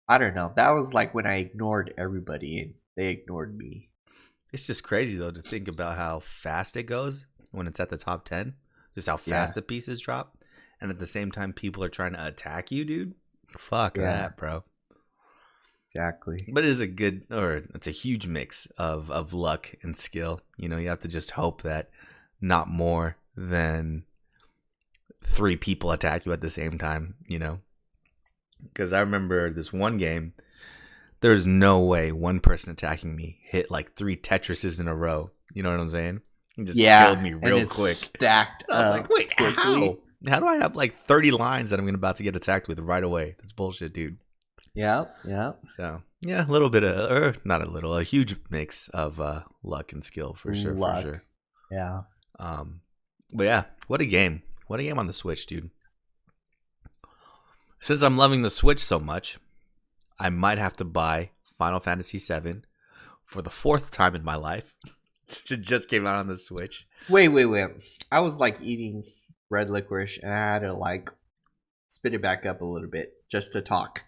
S1: I don't know. That was like when I ignored everybody and they ignored me.
S2: It's just crazy, though, to think about how fast it goes when it's at the top 10. Just how fast the pieces drop. And at the same time, people are trying to attack you, dude. Fuck that, bro.
S1: Exactly.
S2: But it's a huge mix of luck and skill. You know, you have to just hope that not more than 3 people attack you at the same time, you know? Because I remember this one game, there's no way one person attacking me hit like 3 Tetrises in a row. You know what I'm saying? He just killed me real quick.
S1: Stacked
S2: I was like, wait,
S1: quickly.
S2: How do I have like 30 lines that I'm about to get attacked with right away? That's bullshit, dude.
S1: Yeah.
S2: So yeah, a little bit of, or not a little, a huge mix of luck and skill for sure.
S1: Luck.
S2: For sure.
S1: Yeah.
S2: But yeah, what a game! What a game on the Switch, dude. Since I'm loving the Switch so much, I might have to buy Final Fantasy VII for the 4th time in my life. It just came out on the Switch.
S1: Wait. I was like eating red licorice and I had to like spit it back up a little bit just to talk.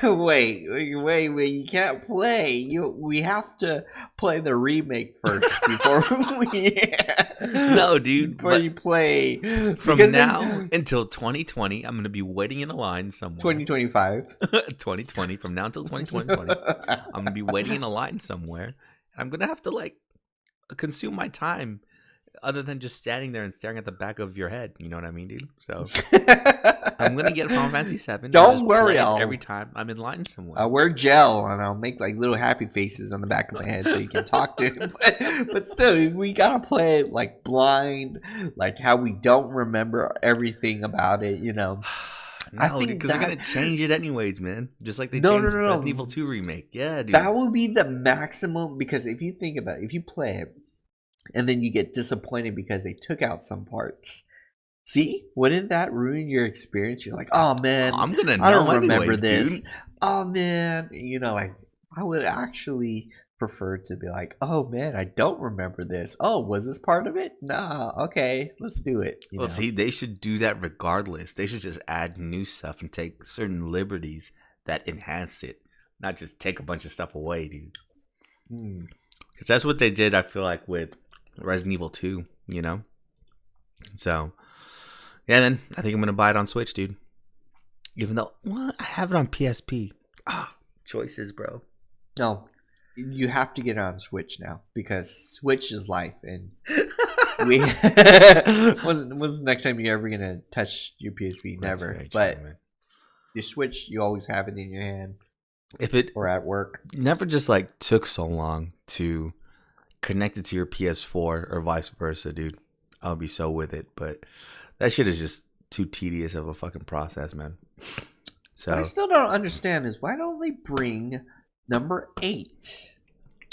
S1: Wait, you can't play. We have to play the remake first before we
S2: No, dude.
S1: Before you play.
S2: From now until 2020, I'm going to be waiting in a line somewhere.
S1: 2025.
S2: 2020, from now until 2020. I'm going to be waiting in a line somewhere. And I'm going to have to like consume my time other than just standing there and staring at the back of your head. You know what I mean, dude? So I'm going to get Final Fantasy VII.
S1: Don't worry,
S2: every time I'm in line somewhere.
S1: I'll wear gel and I'll make like little happy faces on the back of my head so you can talk to him. But still, we got to play it like blind, like how we don't remember everything about it, you know.
S2: No, I think because they're gonna change it anyways, man. Just like they changed Resident Evil 2 remake. Yeah, dude.
S1: That would be the maximum, because if you think about it, if you play it and then you get disappointed because they took out some parts, see, wouldn't that ruin your experience? You're like, oh man,
S2: I
S1: don't remember this. Dude. Oh man, you know, like I would actually prefer to be like, oh man, I don't remember this. Oh, was this part of it? Nah, okay, let's do it.
S2: Well, see, they should do that regardless. They should just add new stuff and take certain liberties that enhance it, not just take a bunch of stuff away, dude. Because that's what they did, I feel like, with Resident Evil 2, you know? So, yeah, then I think I'm going to buy it on Switch, dude. Even though, well, I have it on PSP. Choices, bro.
S1: No. You have to get it on Switch now because Switch is life, and when's the next time you're ever gonna touch your PSP? Never. Right, but your Switch, you always have it in your hand.
S2: If it
S1: or at work,
S2: never just like took so long to connect it to your PS4 or vice versa, dude, I'll be so with it. But that shit is just too tedious of a fucking process, man. So
S1: what I still don't understand is why don't they bring number 8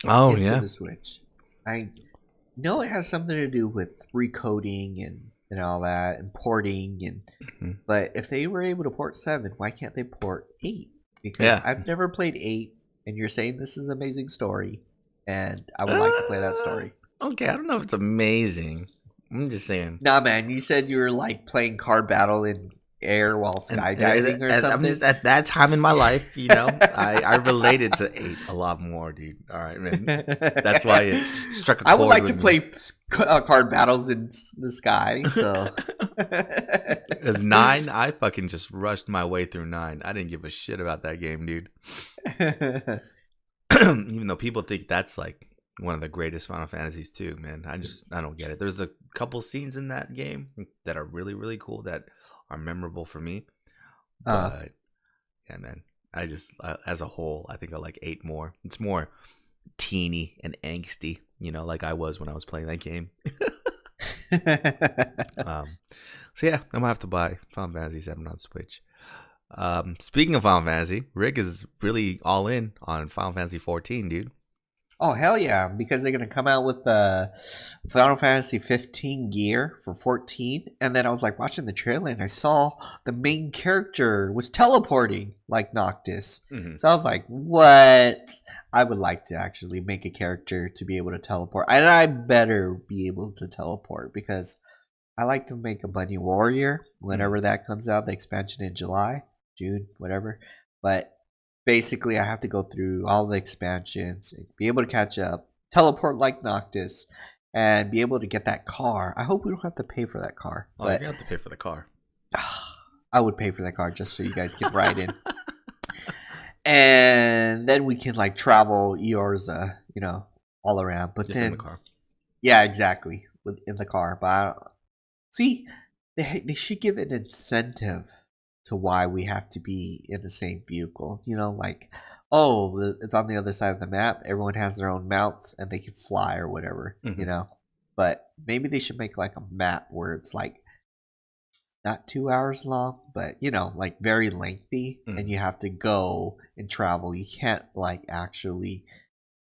S2: into
S1: the Switch? I know it has something to do with recoding and all that and porting but if they were able to port 7, why can't they port 8? Because I've never played 8, and you're saying this is an amazing story, and I would like to play that story.
S2: Okay, I don't know if it's amazing. I'm just saying.
S1: Nah, man, you said you were like playing card battle in air while skydiving or something.
S2: I'm just at that time in my life, you know, I related to 8 a lot more, dude. All right, man. That's why it struck a chord.
S1: I would like to play card battles in the sky. So,
S2: as 9, I fucking just rushed my way through 9. I didn't give a shit about that game, dude. Even though people think that's like one of the greatest Final Fantasies too, man. I don't get it. There's a couple scenes in that game that are really, really cool that are memorable for me. But yeah, man, as a whole, I think I like 8 more. It's more teeny and angsty, you know, like I was when I was playing that game. So yeah, I'm gonna have to buy Final Fantasy 7 on Switch. Speaking of Final Fantasy, Rick is really all in on Final Fantasy 14, dude.
S1: Oh, hell yeah, because they're going to come out with the Final Fantasy 15 gear for 14. And then I was like watching the trailer and I saw the main character was teleporting like Noctis. So I was like, what? I would like to actually make a character to be able to teleport. And I better be able to teleport because I like to make a Bunny Warrior whenever that comes out, the expansion in July, June, whatever. But basically, I have to go through all the expansions and be able to catch up, teleport like Noctis, and be able to get that car. I hope we don't have to pay for that car.
S2: Oh, you're going to have to pay for the car.
S1: I would pay for that car just so you guys can ride in. And then we can like travel Eorza, you know, all around. But just then,
S2: in the car.
S1: Yeah, exactly, in the car. But see, they should give an incentive to why we have to be in the same vehicle, you know, like it's on the other side of the map. Everyone has their own mounts and they can fly or whatever,
S2: Mhm.
S1: you know. But maybe they should make like a map where it's like not 2 hours long, but you know, like very lengthy, and you have to go and travel. You can't like actually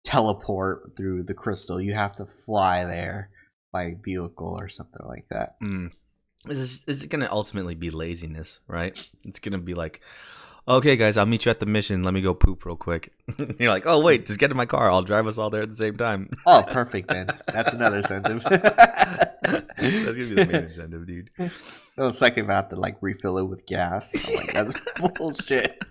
S1: teleport through the crystal. You have to fly there by vehicle or something like that.
S2: Is it going to ultimately be laziness, right? It's going to be like, okay, guys, I'll meet you at the mission. Let me go poop real quick. You're like, oh, wait, just get in my car. I'll drive us all there at the same time.
S1: Oh, perfect then. That's another incentive.
S2: That's going to be the main incentive, dude.
S1: The second, I have to like refill it with gas. I'm like, that's bullshit.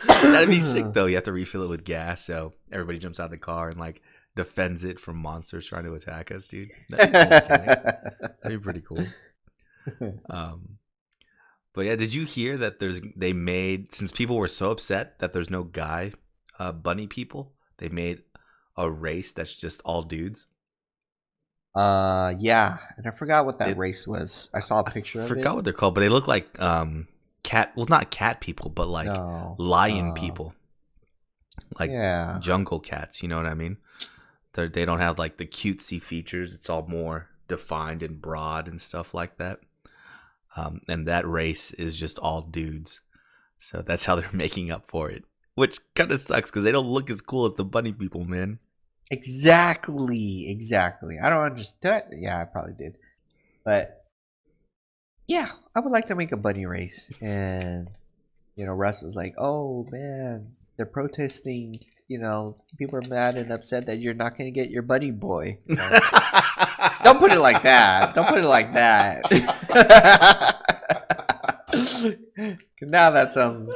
S2: That'd be sick, though. You have to refill it with gas, so everybody jumps out of the car and like defends it from monsters trying to attack us, dude. That'd be pretty cool. But yeah, did you hear that they made, since people were so upset that there's no guy bunny people, they made a race that's just all dudes?
S1: Yeah, and I forgot what that race was. I saw a picture of it.
S2: I forgot what they're called, but they look like cat, well, not cat people, but like lion people, like jungle cats, you know what I mean? They don't have like the cutesy features. It's all more defined and broad and stuff like that. And that race is just all dudes. So that's how they're making up for it. Which kind of sucks because they don't look as cool as the bunny people, man.
S1: Exactly. I don't understand. Yeah, I probably did. But yeah, I would like to make a bunny race. And, you know, Russ was like, oh, man, they're protesting. You know, people are mad and upset that you're not going to get your bunny boy. You know? Don't put it like that. Now that sounds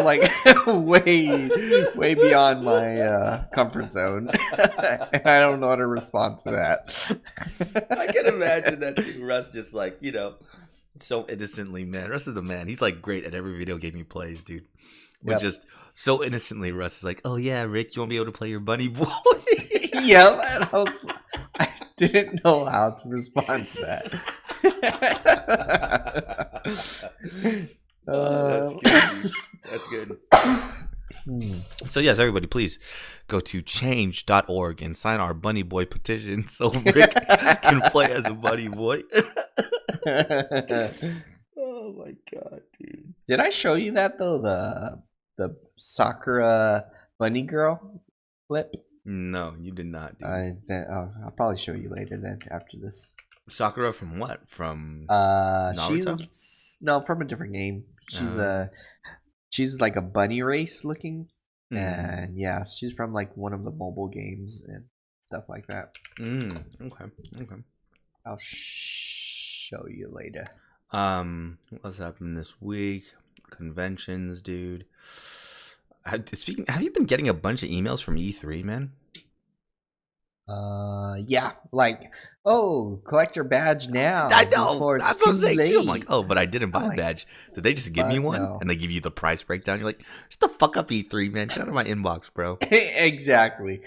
S1: like way beyond my comfort zone. And I don't know how to respond to that.
S2: I can imagine that too. Russ just like, you know, so innocently, man. Russ is the man. He's like great at every video game he plays, dude. But just so innocently, Russ is like, oh yeah, Rick, you won't be able to play your bunny boy.
S1: Yep. And I didn't know how to respond to that.
S2: That's good. So yes, everybody, please go to change.org and sign our bunny boy petition so Rick can play as a bunny boy. Oh my god, dude!
S1: Did I show you that though? The Sakura bunny girl clip?
S2: No, you did not. Dude.
S1: I'll probably show you later then after this.
S2: Sakura from what? From Naruto?
S1: From a different game. She's like a bunny race looking, and yeah, she's from like one of the mobile games and stuff like that.
S2: Okay.
S1: I'll show you later.
S2: What's happened this week? Conventions, dude. Have you been getting a bunch of emails from E3, man?
S1: Yeah, like, oh, collect your badge now.
S2: I know. That's what I'm saying too. I'm like, oh, but I didn't buy a badge. Did they just give me one? No. And they give you the price breakdown. You're like, just the fuck up, E3, man. Get out of my inbox, bro.
S1: Exactly.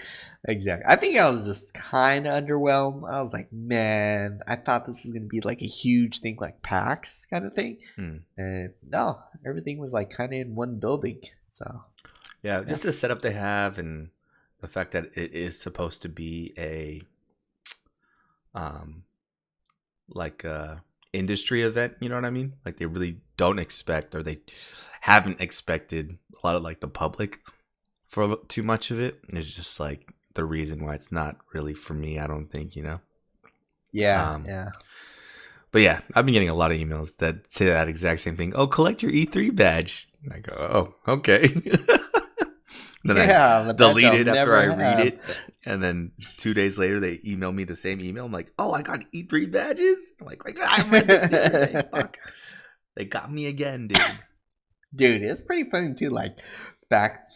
S1: I think I was just kind of underwhelmed. I was like, man, I thought this was gonna be like a huge thing, like PAX kind of thing. And no, everything was like kind of in one building. So
S2: yeah, just the setup they have and the fact that it is supposed to be a industry event, you know what I mean? Like they really don't expect, or they haven't expected a lot of like the public for too much of it. It's just like the reason why it's not really for me, I don't think, you know?
S1: Yeah.
S2: But yeah, I've been getting a lot of emails that say that exact same thing. Oh, collect your E3 badge. And I go, oh, okay. Then I delete it after I read it. And then 2 days later, they email me the same email. I'm like, oh, I got E3 badges? I'm like, I read this the other day. Fuck. They got me again, dude.
S1: Dude, it's pretty funny, too. Like, back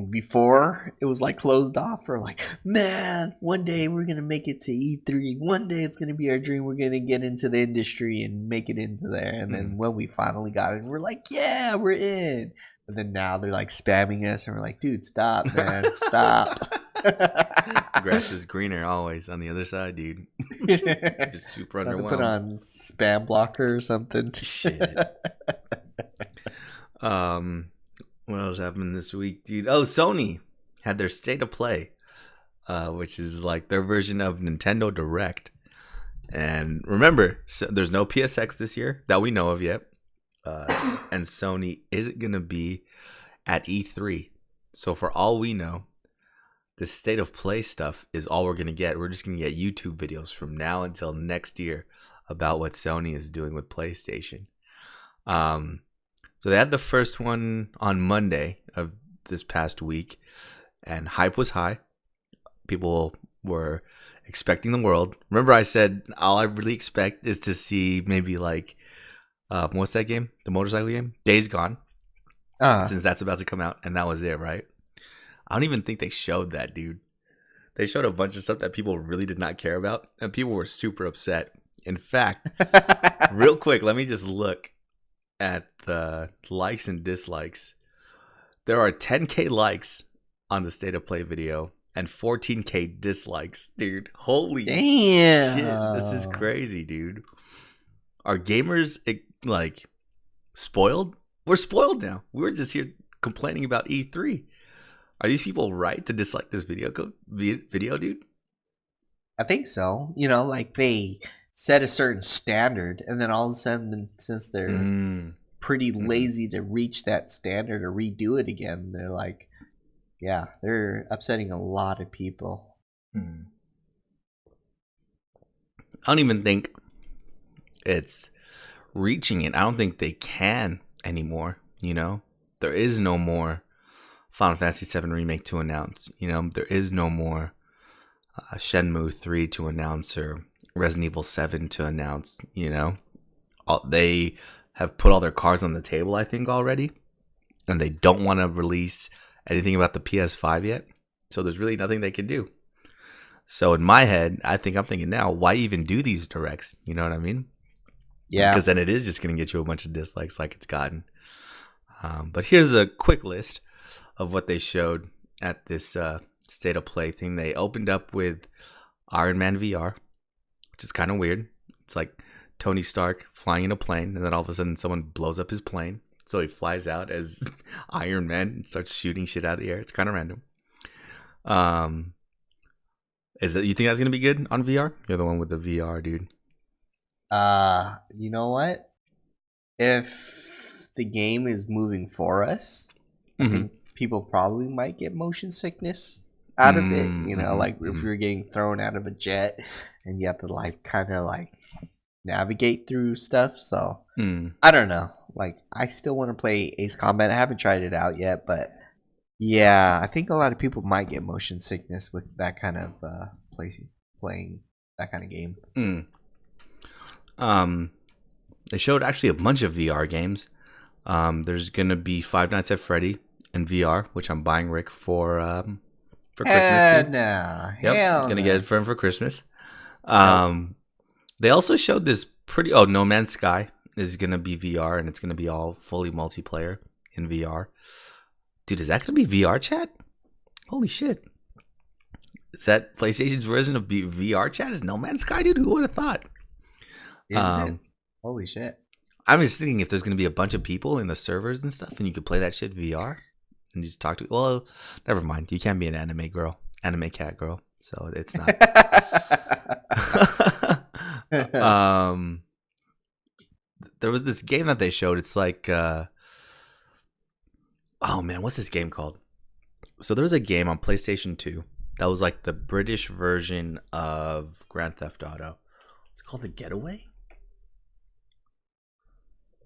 S1: before it was, like, closed off for, like, man, one day we're going to make it to E3. One day it's going to be our dream. We're going to get into the industry and make it into there. And then when we finally got it, we're like, yeah, we're in. But then now they're like spamming us, and we're like, dude, stop, man, stop. Grass
S2: is greener always on the other side, dude. Just super underwhelmed.
S1: Put on spam blocker or something.
S2: Shit. What else happened this week, dude? Oh, Sony had their State of Play, which is like their version of Nintendo Direct. And remember, so there's no PSX this year that we know of yet. And Sony isn't going to be at E3. So for all we know, the State of Play stuff is all we're going to get. We're just going to get YouTube videos from now until next year about what Sony is doing with PlayStation. So they had the first one on Monday of this past week, and hype was high. People were expecting the world. Remember I said all I really expect is to see maybe like, what's that game? The motorcycle game? Days Gone. Since that's about to come out, and that was it, right? I don't even think they showed that, dude. They showed a bunch of stuff that people really did not care about, and people were super upset. In fact, real quick, let me just look at the likes and dislikes. There are 10K likes on the State of Play video and 14K dislikes, dude. Holy
S1: Damn.
S2: shit, this is crazy, dude. Are gamers like spoiled? We're spoiled now. We're just here complaining about E3. Are these people right to dislike this video, dude?
S1: I think so. You know, like they set a certain standard, and then all of a sudden, since they're pretty lazy to reach that standard or redo it again, they're like, yeah, they're upsetting a lot of people.
S2: I don't even think it's reaching it. I don't think they can anymore. You know, there is no more Final Fantasy VII Remake to announce. You know, there is no more Shenmue 3 to announce or Resident Evil 7 to announce. You know, they have put all their cards on the table, I think, already, and they don't want to release anything about the PS5 yet. So there's really nothing they can do. So in my head, I'm thinking now, why even do these directs? You know what I mean?
S1: Yeah.
S2: Because then it is just going to get you a bunch of dislikes like it's gotten. But here's a quick list of what they showed at this State of Play thing. They opened up with Iron Man VR, which is kind of weird. It's like Tony Stark flying in a plane, and then all of a sudden someone blows up his plane. So he flies out as Iron Man and starts shooting shit out of the air. It's kind of random. You think that's going to be good on VR? You're the one with the VR, dude.
S1: You know what? If the game is moving for us, I think people probably might get motion sickness out of it. You know, like if you're getting thrown out of a jet and you have to like kind of like navigate through stuff. So I don't know. Like I still want to play Ace Combat. I haven't tried it out yet, but yeah, I think a lot of people might get motion sickness with that kind of playing that kind of game.
S2: They showed actually a bunch of VR games. There's gonna be Five Nights at Freddy in VR, which I'm buying Rick for Christmas. Gonna get it for him for Christmas. They also showed this No Man's Sky is gonna be VR, and it's gonna be all fully multiplayer in VR. Dude, is that gonna be VR chat? Holy shit! Is that PlayStation's version of VR chat? Is No Man's Sky, dude? Who would have thought?
S1: Is it? Holy shit!
S2: I'm just thinking if there's gonna be a bunch of people in the servers and stuff, and you could play that shit VR and just talk to. Well, never mind. You can't be an anime cat girl, so it's not. There was this game that they showed. It's like, oh man, what's this game called? So there was a game on PlayStation 2 that was like the British version of Grand Theft Auto. It's called The Getaway.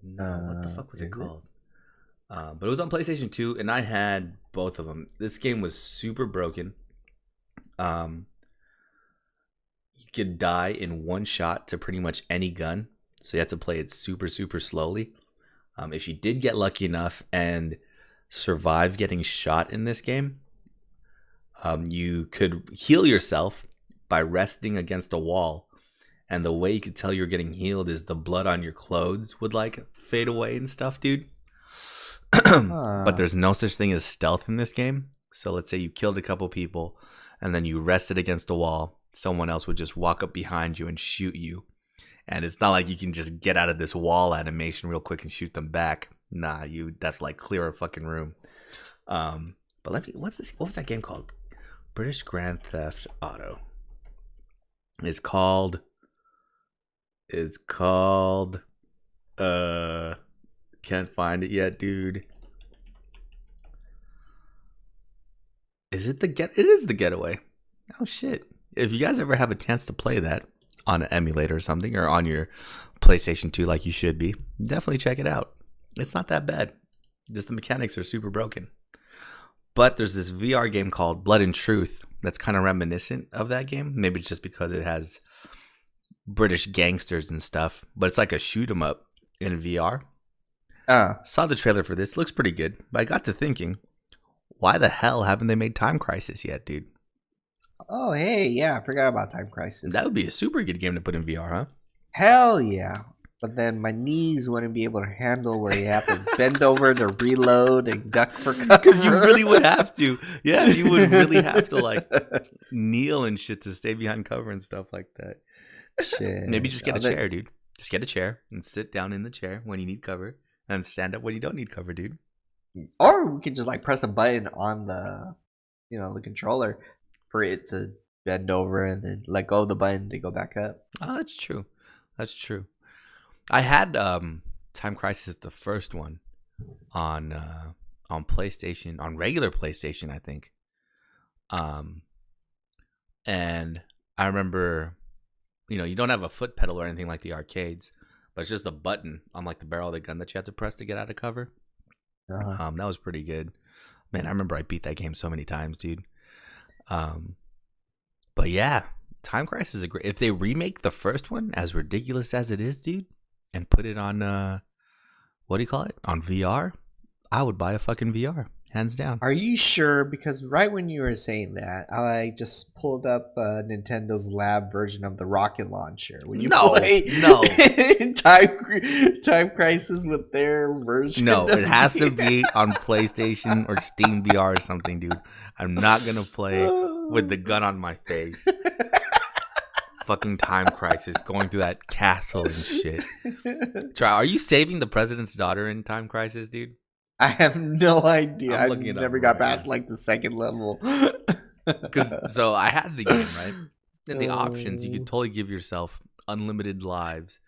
S2: No, what the fuck was it called? But it was on PlayStation 2, and I had both of them. This game was super broken. You could die in one shot to pretty much any gun, so you had to play it super, super slowly. If you did get lucky enough and survive getting shot in this game, you could heal yourself by resting against a wall. And the way you could tell you're getting healed is the blood on your clothes would like fade away and stuff, dude. But there's no such thing as stealth in this game. So let's say you killed a couple people and then you rested against a wall. Someone else would just walk up behind you and shoot you. And it's not like you can just get out of this wall animation real quick and shoot them back. Nah, that's like clear a fucking room. But let me. What's this? What was that game called? British Grand Theft Auto. It's called. Can't find it yet, dude. Is it It is The Getaway. Oh shit! If you guys ever have a chance to play that on an emulator or something, or on your PlayStation 2, like you should be, definitely check it out. It's not that bad. Just the mechanics are super broken. But there's this VR game called Blood and Truth that's kind of reminiscent of that game. Maybe it's just because it has British gangsters and stuff, but it's like a shoot 'em up in VR. Saw the trailer for this. Looks pretty good. But I got to thinking, why the hell haven't they made Time Crisis yet, dude?
S1: Oh, hey, yeah, I forgot about Time Crisis.
S2: That would be a super good game to put in VR, huh?
S1: Hell yeah. But then my knees wouldn't be able to handle where you have to bend over to reload and duck for cover.
S2: Because you really would have to. Yeah, you would really have to like kneel and shit to stay behind cover and stuff like that.
S1: Shit.
S2: Maybe just get a chair, dude. Just get a chair and sit down in the chair when you need cover, and stand up when you don't need cover, dude.
S1: Or we could just like press a button on the, the controller for it to bend over and then let go of the button to go back up.
S2: Oh, that's true. That's true. I had Time Crisis, the first one, on PlayStation, on regular PlayStation, I think. And I remember, you don't have a foot pedal or anything like the arcades, but it's just a button on like the barrel of the gun that you have to press to get out of cover.
S1: Uh-huh.
S2: That was pretty good. Man, I remember I beat that game so many times, dude. But yeah, Time Crisis is great. If they remake the first one, as ridiculous as it is, dude, and put it on what do you call it? On VR, I would buy a fucking VR, hands down.
S1: Are you sure? Because right when you were saying that, I just pulled up Nintendo's lab version of the rocket launcher. Would you play Time Crisis with their version?
S2: No, it has to be on PlayStation or Steam VR or something, dude. I'm not gonna play with the gun on my face. Fucking Time Crisis, going through that castle and shit. Are you saving the president's daughter in Time Crisis, dude?
S1: I have no idea. I never got past like the second level.
S2: So I had the game, right? In the options, you could totally give yourself unlimited lives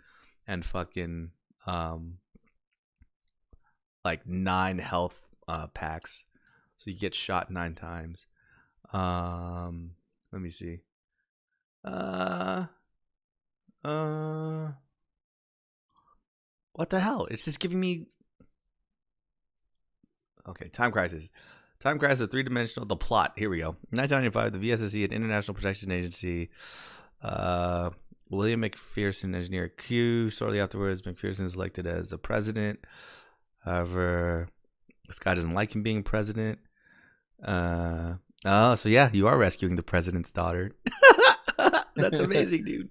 S2: and fucking like 9 health packs, so you get shot 9 times. Let me see. What the hell? It's just giving me. Okay, Time Crisis. Time Crisis, 3-dimensional. The plot. Here we go. 1995, the VSSE, an international protection agency. William McPherson, engineer Q. Shortly afterwards, McPherson is elected as the president. However, this guy doesn't like him being president. Oh, so yeah, you are rescuing the president's daughter. That's amazing, dude.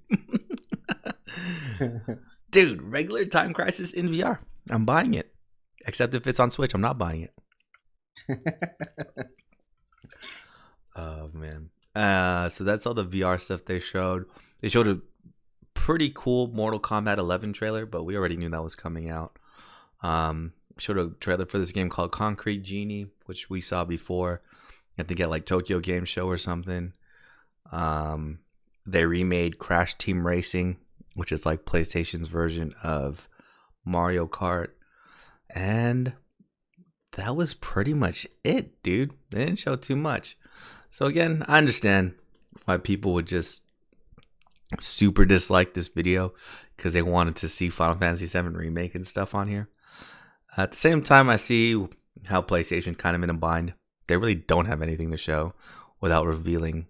S2: Dude, regular Time Crisis in VR. I'm buying it. Except if it's on Switch, I'm not buying it. Oh, man. So that's all the VR stuff they showed. They showed a pretty cool Mortal Kombat 11 trailer, but we already knew that was coming out. Showed a trailer for this game called Concrete Genie, which we saw before. I think at like Tokyo Game Show or something. They remade Crash Team Racing, which is like PlayStation's version of Mario Kart. And that was pretty much it, dude. They didn't show too much. So again, I understand why people would just super dislike this video, because they wanted to see Final Fantasy VII Remake and stuff on here. At the same time, I see how PlayStation kind of in a bind. They really don't have anything to show without revealing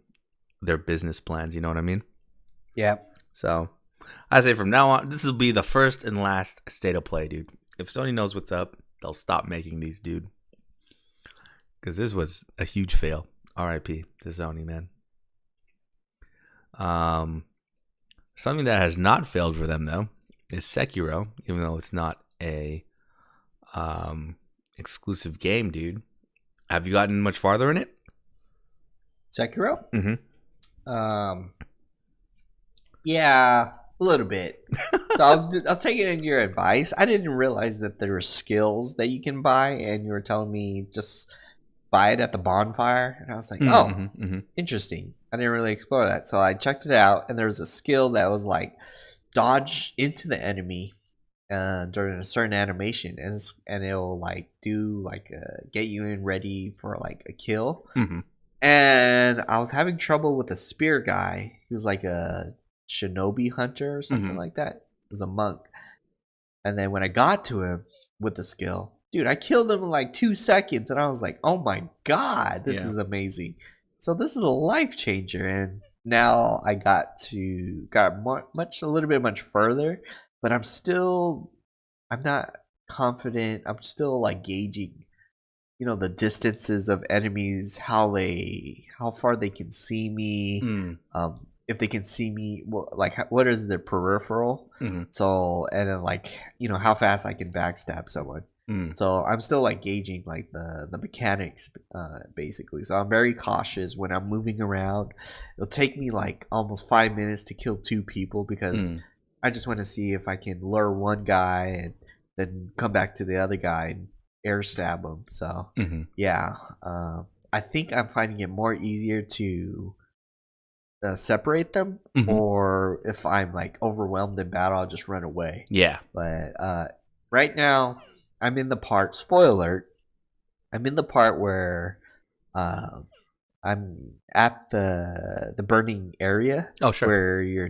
S2: their business plans. You know what I mean?
S1: Yeah.
S2: So I say from now on, this will be the first and last state of play, dude. If Sony knows what's up, they'll stop making these, dude. Because this was a huge fail. RIP to Sony, man. Something that has not failed for them, though, is Sekiro, even though it's not a exclusive game, dude. Have you gotten much farther in it?
S1: Sekiro?
S2: Mm-hmm.
S1: Yeah, a little bit. So I was taking in your advice. I didn't realize that there were skills that you can buy, and you were telling me just buy it at the bonfire, and I was like, oh, interesting. I didn't really explore that, so I checked it out, and there was a skill that was like dodge into the enemy during a certain animation, and it'll like do like get you in ready for like a kill. And I was having trouble with a spear guy. He was like a shinobi hunter or something like that. It was a monk. And then when I got to him with the skill, dude, I killed him in like 2 seconds, and I was like, oh my god, this is amazing. So this is a life changer, and now I got a little bit much further, but I'm not confident. I'm still like gauging, the distances of enemies, how far they can see me, if they can see me, like what is their peripheral, so, and then like, how fast I can backstab someone. So I'm still like gauging like the mechanics, basically. So I'm very cautious when I'm moving around. It'll take me like almost 5 minutes to kill 2 people because I just want to see if I can lure one guy and then come back to the other guy and air stab him. So yeah, I think I'm finding it more easier to separate them, or if I'm like overwhelmed in battle, I'll just run away.
S2: Yeah.
S1: But right now, I'm in the part. Spoiler alert! I'm in the part where I'm at the burning area.
S2: Oh, sure.
S1: Where your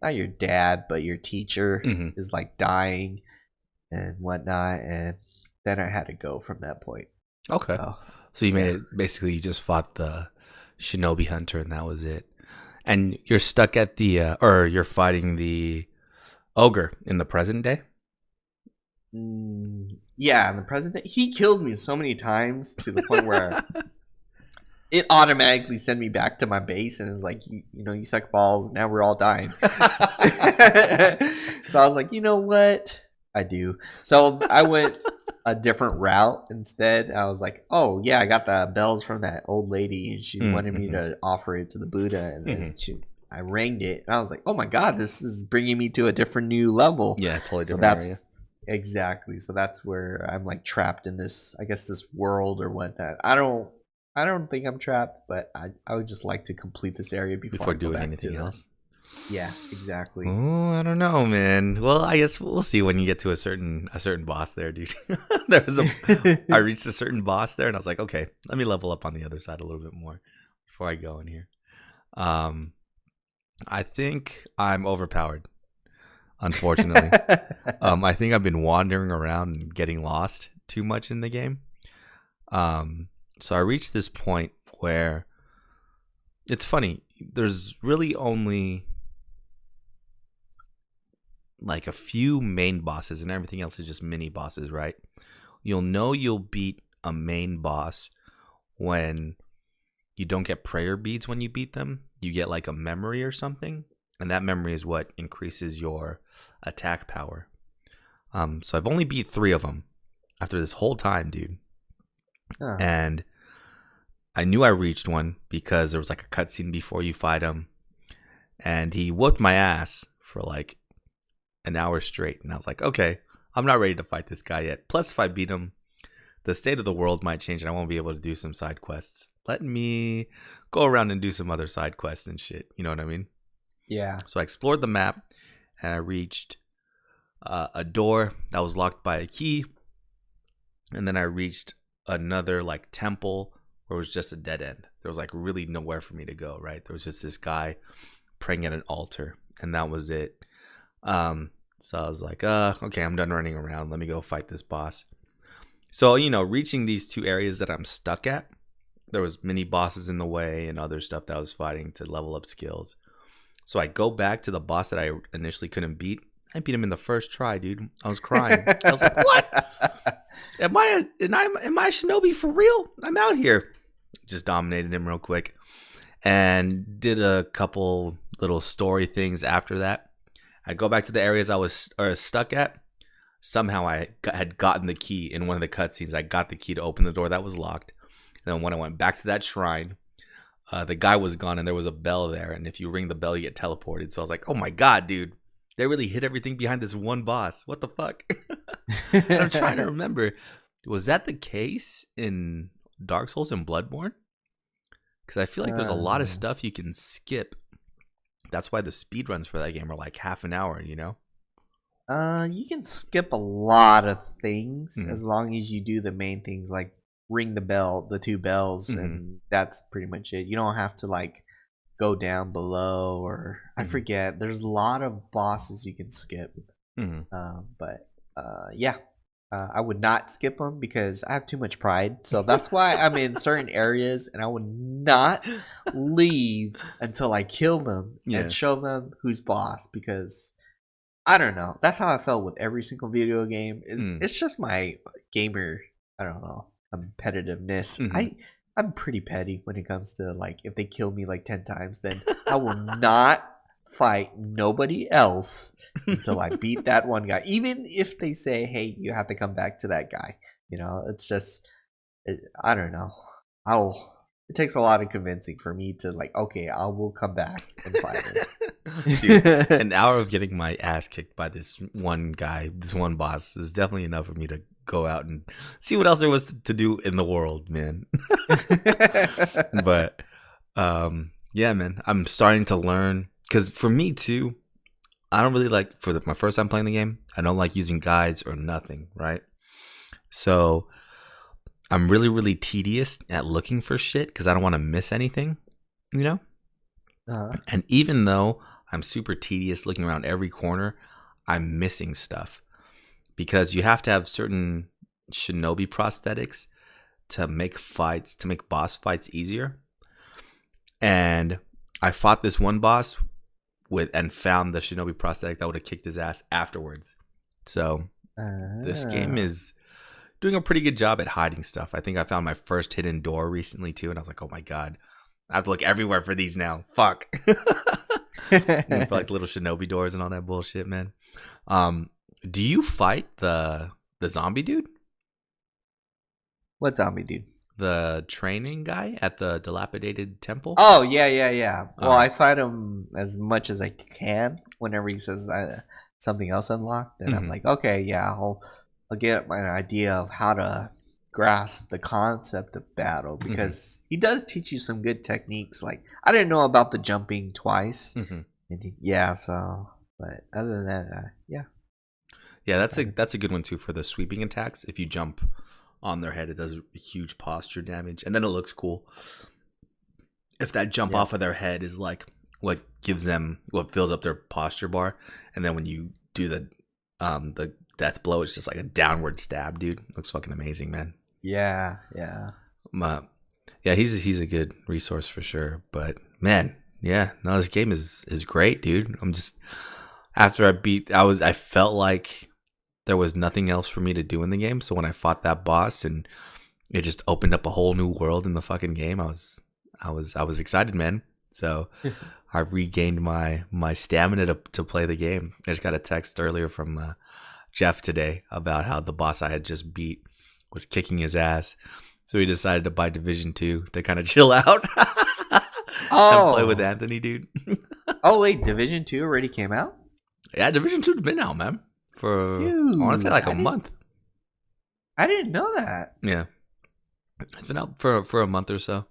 S1: not your dad, but your teacher is like dying and whatnot, and then I had to go from that point.
S2: Okay. So you made it, basically you just fought the shinobi hunter and that was it. And you're stuck at the or you're fighting the ogre in the present day?
S1: Yeah, in the present day. He killed me so many times to the point where it automatically sent me back to my base, and it was like, you suck balls, now we're all dying. So I was like, you know what? I do. So I went a different route instead. I was like, oh yeah, I got the bells from that old lady, and she wanted me to offer it to the Buddha, and then I rang it, and I was like, oh my god, this is bringing me to a different new level.
S2: Yeah, totally different.
S1: So that's exactly. So that's where I'm like trapped in this, I guess, this world or whatnot. I don't think I'm trapped, but I would just like to complete this area before
S2: doing anything else.
S1: Yeah, exactly.
S2: Oh, I don't know, man. Well, I guess we'll see when you get to a certain boss there, dude. I reached a certain boss there, and I was like, okay, let me level up on the other side a little bit more before I go in here. I think I'm overpowered, unfortunately. I think I've been wandering around and getting lost too much in the game. So I reached this point where it's funny. There's really only like a few main bosses, and everything else is just mini bosses, right? You'll know you'll beat a main boss when you don't get prayer beads when you beat them. You get like a memory or something, and that memory is what increases your attack power. So I've only beat 3 of them after this whole time, dude. And I knew I reached one because there was like a cutscene before you fight him, and he whooped my ass for like an hour straight, and I was like, okay, I'm not ready to fight this guy yet. Plus, if I beat him, the state of the world might change and I won't be able to do some side quests. Let me go around and do some other side quests and shit. You know what I mean?
S1: Yeah.
S2: So I explored the map, and I reached a door that was locked by a key, and then I reached another like temple where it was just a dead end. There was like really nowhere for me to go, right? There was just this guy praying at an altar, and that was it. So I was like, okay, I'm done running around. Let me go fight this boss. So, reaching these 2 areas that I'm stuck at, there was mini bosses in the way and other stuff that I was fighting to level up skills. So I go back to the boss that I initially couldn't beat. I beat him in the first try, dude. I was crying. I was like, what? Am I a shinobi for real? I'm out here. Just dominated him real quick and did a couple little story things after that. I go back to the areas I was stuck at. Somehow I had gotten the key in one of the cutscenes. I got the key to open the door that was locked. And then when I went back to that shrine, the guy was gone and there was a bell there. And if you ring the bell, you get teleported. So I was like, oh my God, dude. They really hid everything behind this one boss. What the fuck? And I'm trying to remember. Was that the case in Dark Souls and Bloodborne? Because I feel like there's a lot of stuff you can skip. That's why the speedruns for that game are like half an hour, you know?
S1: You can skip a lot of things as long as you do the main things like ring the bell, the 2 bells, and that's pretty much it. You don't have to like go down below or I forget. There's a lot of bosses you can skip. But yeah. I would not skip them because I have too much pride. So that's why I'm in certain areas and I would not leave until I kill them and show them who's boss. Because I don't know. That's how I felt with every single video game. It's just my gamer, I don't know, competitiveness. I'm pretty petty when it comes to like if they kill me like 10 times, then I will not fight nobody else until I beat that one guy. Even if they say, hey, you have to come back to that guy. You know, it's just, I don't know. It takes a lot of convincing for me to like, okay, I will come back and fight him.
S2: Dude, an hour of getting my ass kicked by this one guy, this one boss, is definitely enough for me to go out and see what else there was to do in the world, man. But yeah, man, I'm starting to learn. Because for me, too, I don't really like, my first time playing the game, I don't like using guides or nothing, right? So I'm really, really tedious at looking for shit because I don't want to miss anything, you know? And even though I'm super tedious looking around every corner, I'm missing stuff. Because you have to have certain shinobi prosthetics to make boss fights easier. And I fought this one boss and found the shinobi prosthetic that would have kicked his ass afterwards. So this game is doing a pretty good job at hiding stuff. I think I found my first hidden door recently too, and I was like, oh my god, I have to look everywhere for these now. Fuck. For like little shinobi doors and all that bullshit, man. Do you fight the zombie dude?
S1: What zombie dude?
S2: The training guy at the dilapidated temple?
S1: Oh, yeah. Well, I fight him as much as I can. Whenever he says something else unlocked, then I'm like, okay, yeah, I'll get my idea of how to grasp the concept of battle. Because he does teach you some good techniques. Like, I didn't know about the jumping twice. But other than that, yeah.
S2: Yeah, that's a good one, too, for the sweeping attacks. If you jump on their head, it does huge posture damage, and then it looks cool if that jump off of their head is like what fills up their posture bar, and then when you do the death blow, it's just like a downward stab, dude. Looks fucking amazing, man.
S1: Yeah.
S2: He's a good resource for sure. But man, this game is great, dude. I'm just after I felt like there was nothing else for me to do in the game. So when I fought that boss and it just opened up a whole new world in the fucking game, I was excited, man. So I've regained my stamina to play the game. I just got a text earlier from Jeff today about how the boss I had just beat was kicking his ass. So we decided to buy Division 2 to kind of chill out. And play with Anthony, dude.
S1: Oh wait, Division 2 already came out?
S2: Yeah, Division 2's been out, man. For I want to say like a month.
S1: I didn't know that.
S2: Yeah, it's been out for a month or so,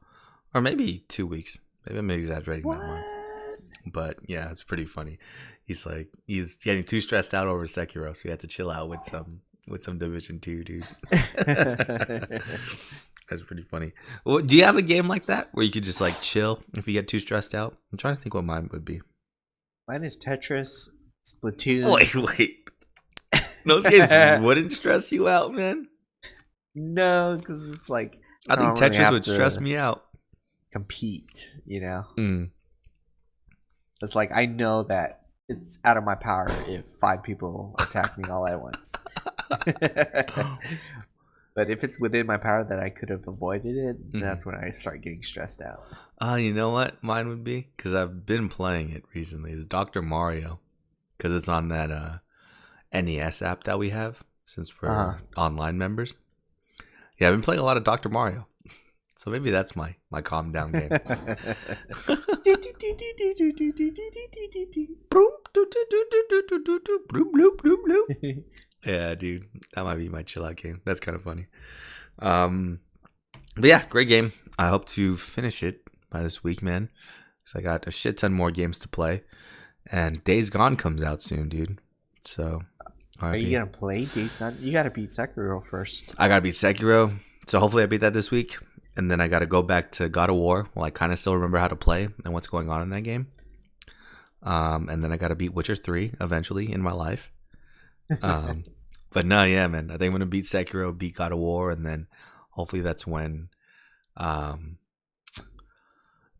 S2: or maybe 2 weeks. Maybe I'm exaggerating that one. But yeah, it's pretty funny. He's getting too stressed out over Sekiro, so he had to chill out with some Division 2, dude. That's pretty funny. Well, do you have a game like that where you could just like chill if you get too stressed out? I'm trying to think what mine would be.
S1: Mine is Tetris, Splatoon.
S2: Wait. Those games wouldn't stress you out, man.
S1: No, because it's like
S2: I think Tetris would stress me out.
S1: Compete, you know. It's like I know that it's out of my power if 5 people attack me all at once. But if it's within my power that I could have avoided it, that's when I start getting stressed out.
S2: You know what mine would be? Because I've been playing it recently. Is Dr. Mario. Because it's on that NES app that we have since we're online members. Yeah, I've been playing a lot of Dr. Mario. So maybe that's my calm down game. Bloop, bloop, bloop, bloop. Yeah, dude, that might be my chill out game. That's kind of funny. But yeah, great game. I hope to finish it by this week, man. So I got a shit ton more games to play, and Days Gone comes out soon, dude. So,
S1: Are you gonna play Days Gone? You gotta beat Sekiro first.
S2: I gotta beat Sekiro, so hopefully I beat that this week, and then I gotta go back to God of War. Well, I kind of still remember how to play and what's going on in that game. And then I gotta beat Witcher 3 eventually in my life. But no, yeah, man. I think I'm gonna beat Sekiro, beat God of War, and then hopefully that's when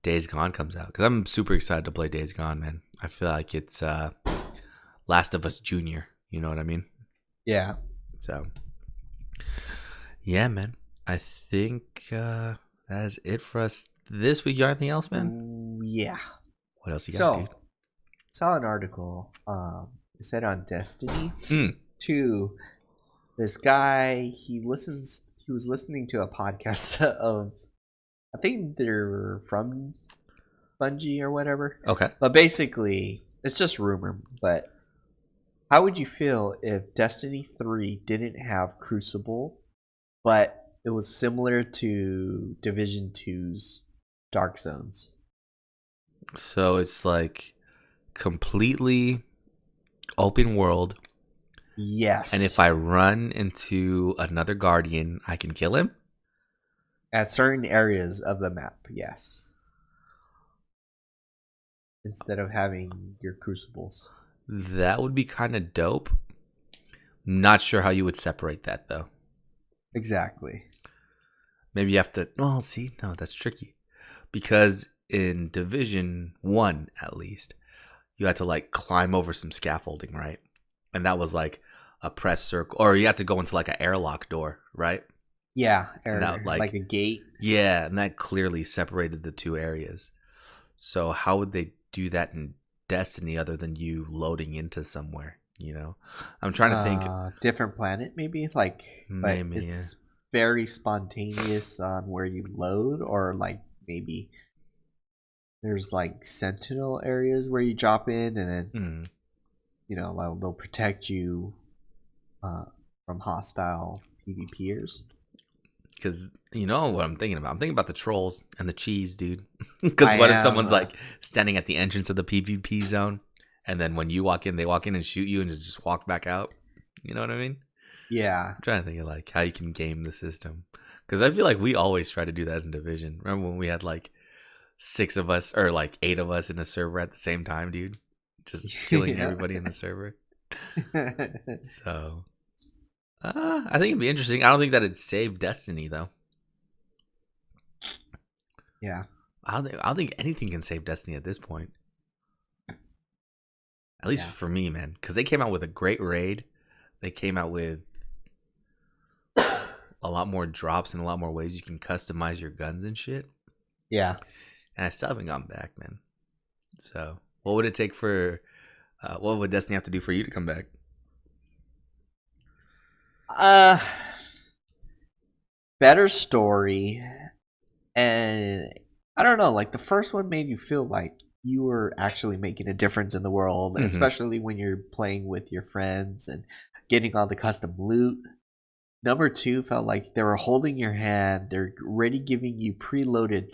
S2: Days Gone comes out. Because I'm super excited to play Days Gone, man. I feel like it's Last of Us Junior. You know what I mean?
S1: Yeah.
S2: So, yeah, man. I think that is it for us this week. You got anything else, man?
S1: Yeah.
S2: What else you got, dude?
S1: Saw an article. It said on Destiny 2, this guy he was listening to a podcast of, I think they're from Bungie or whatever.
S2: Okay.
S1: But basically, it's just rumor. But how would you feel if Destiny 3 didn't have Crucible, but it was similar to Division 2's Dark Zones?
S2: So it's like completely open world.
S1: Yes.
S2: And if I run into another Guardian, I can kill him?
S1: At certain areas of the map, yes. Instead of having your crucibles.
S2: That would be kind of dope. Not sure how you would separate that, though.
S1: Exactly.
S2: Maybe you have to... Well, see, no, that's tricky. Because in Division 1, at least, you had to, like, climb over some scaffolding, right? And that was, like, a press circle. Or you had to go into, like, an airlock door, right?
S1: Yeah,
S2: like
S1: a gate.
S2: Yeah, and that clearly separated the two areas. So how would they do that in Destiny other than you loading into somewhere, you know? I'm trying to think.
S1: Different planet, maybe? Like,
S2: maybe,
S1: but it's very spontaneous on where you load, or like maybe there's like sentinel areas where you drop in and then, you know, they'll protect you from hostile PvPers.
S2: Because you know what I'm thinking about? I'm thinking about the trolls and the cheese, dude. Because what if someone's like standing at the entrance of the PvP zone, and then when you walk in, they walk in and shoot you and just walk back out? You know what I mean?
S1: Yeah.
S2: I'm trying to think of like how you can game the system. Because I feel like we always try to do that in Division. Remember when we had like 6 of us or like 8 of us in a server at the same time, dude? Just killing everybody in the server. So... I think it'd be interesting. I don't think that it'd save Destiny though.
S1: Yeah.
S2: I don't think anything can save Destiny at this point. At least for me, man. Because they came out with a great raid. They came out with a lot more drops and a lot more ways you can customize your guns and shit.
S1: Yeah.
S2: And I still haven't gone back, man. So, what would it take for... what would Destiny have to do for you to come back?
S1: Better story, and I don't know, like the first one made you feel like you were actually making a difference in the world, especially when you're playing with your friends and getting all the custom loot. Number 2 felt like they were holding your hand, they're already giving you preloaded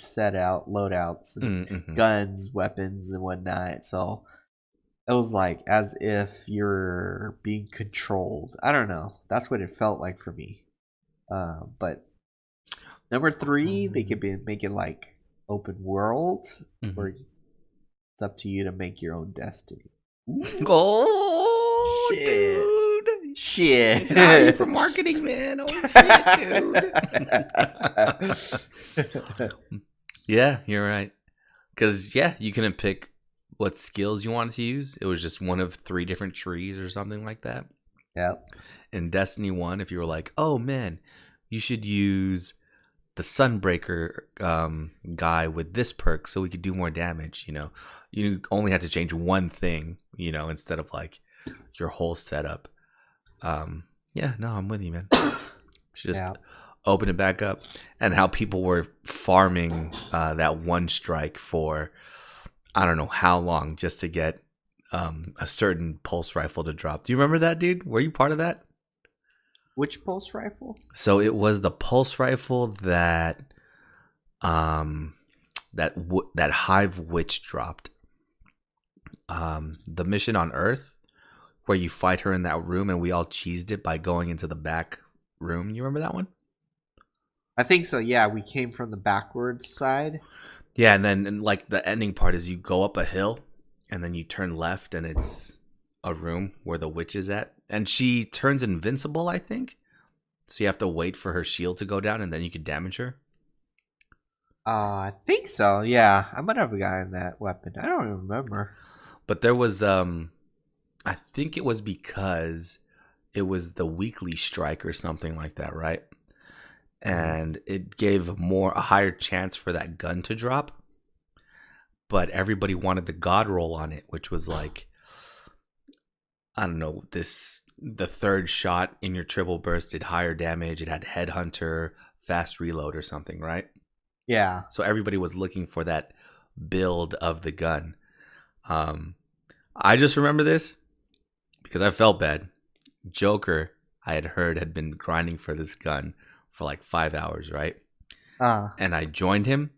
S1: loadouts and guns, weapons, and whatnot. So it was like as if you're being controlled. I don't know. That's what it felt like for me. But number 3, they could make it like open world, where it's up to you to make your own destiny.
S2: Oh,
S1: shit.
S2: Dude.
S1: Shit.
S2: For marketing, man. Oh, shit, dude. Yeah, you're right. Because, yeah, you couldn't pick what skills you wanted to use. It was just one of 3 different trees or something like that.
S1: Yeah.
S2: In Destiny 1, if you were like, oh man, you should use the Sunbreaker guy with this perk so we could do more damage, you know. You only had to change one thing, you know, instead of like your whole setup. Yeah, no, I'm with you, man. Should just open it back up. And how people were farming that one strike for I don't know how long just to get a certain pulse rifle to drop. Do you remember that, dude? Were you part of that?
S1: Which pulse rifle?
S2: So it was the pulse rifle that that Hive Witch dropped. The mission on Earth where you fight her in that room and we all cheesed it by going into the back room. You remember that one?
S1: I think so. Yeah, we came from the backwards side.
S2: Yeah, and then like the ending part is you go up a hill and then you turn left and it's a room where the witch is at. And she turns invincible, I think. So you have to wait for her shield to go down and then you can damage her.
S1: I think so. Yeah, I might have gotten that weapon. I don't even remember.
S2: But there was, I think it was because it was the weekly strike or something like that, right? And it gave a higher chance for that gun to drop. But everybody wanted the god roll on it, which was like, I don't know, the third shot in your triple burst did higher damage. It had headhunter, fast reload or something, right?
S1: Yeah.
S2: So everybody was looking for that build of the gun. I just remember this because I felt bad. Joker, I had heard, had been grinding for this gun for like 5 hours, right? And I joined him.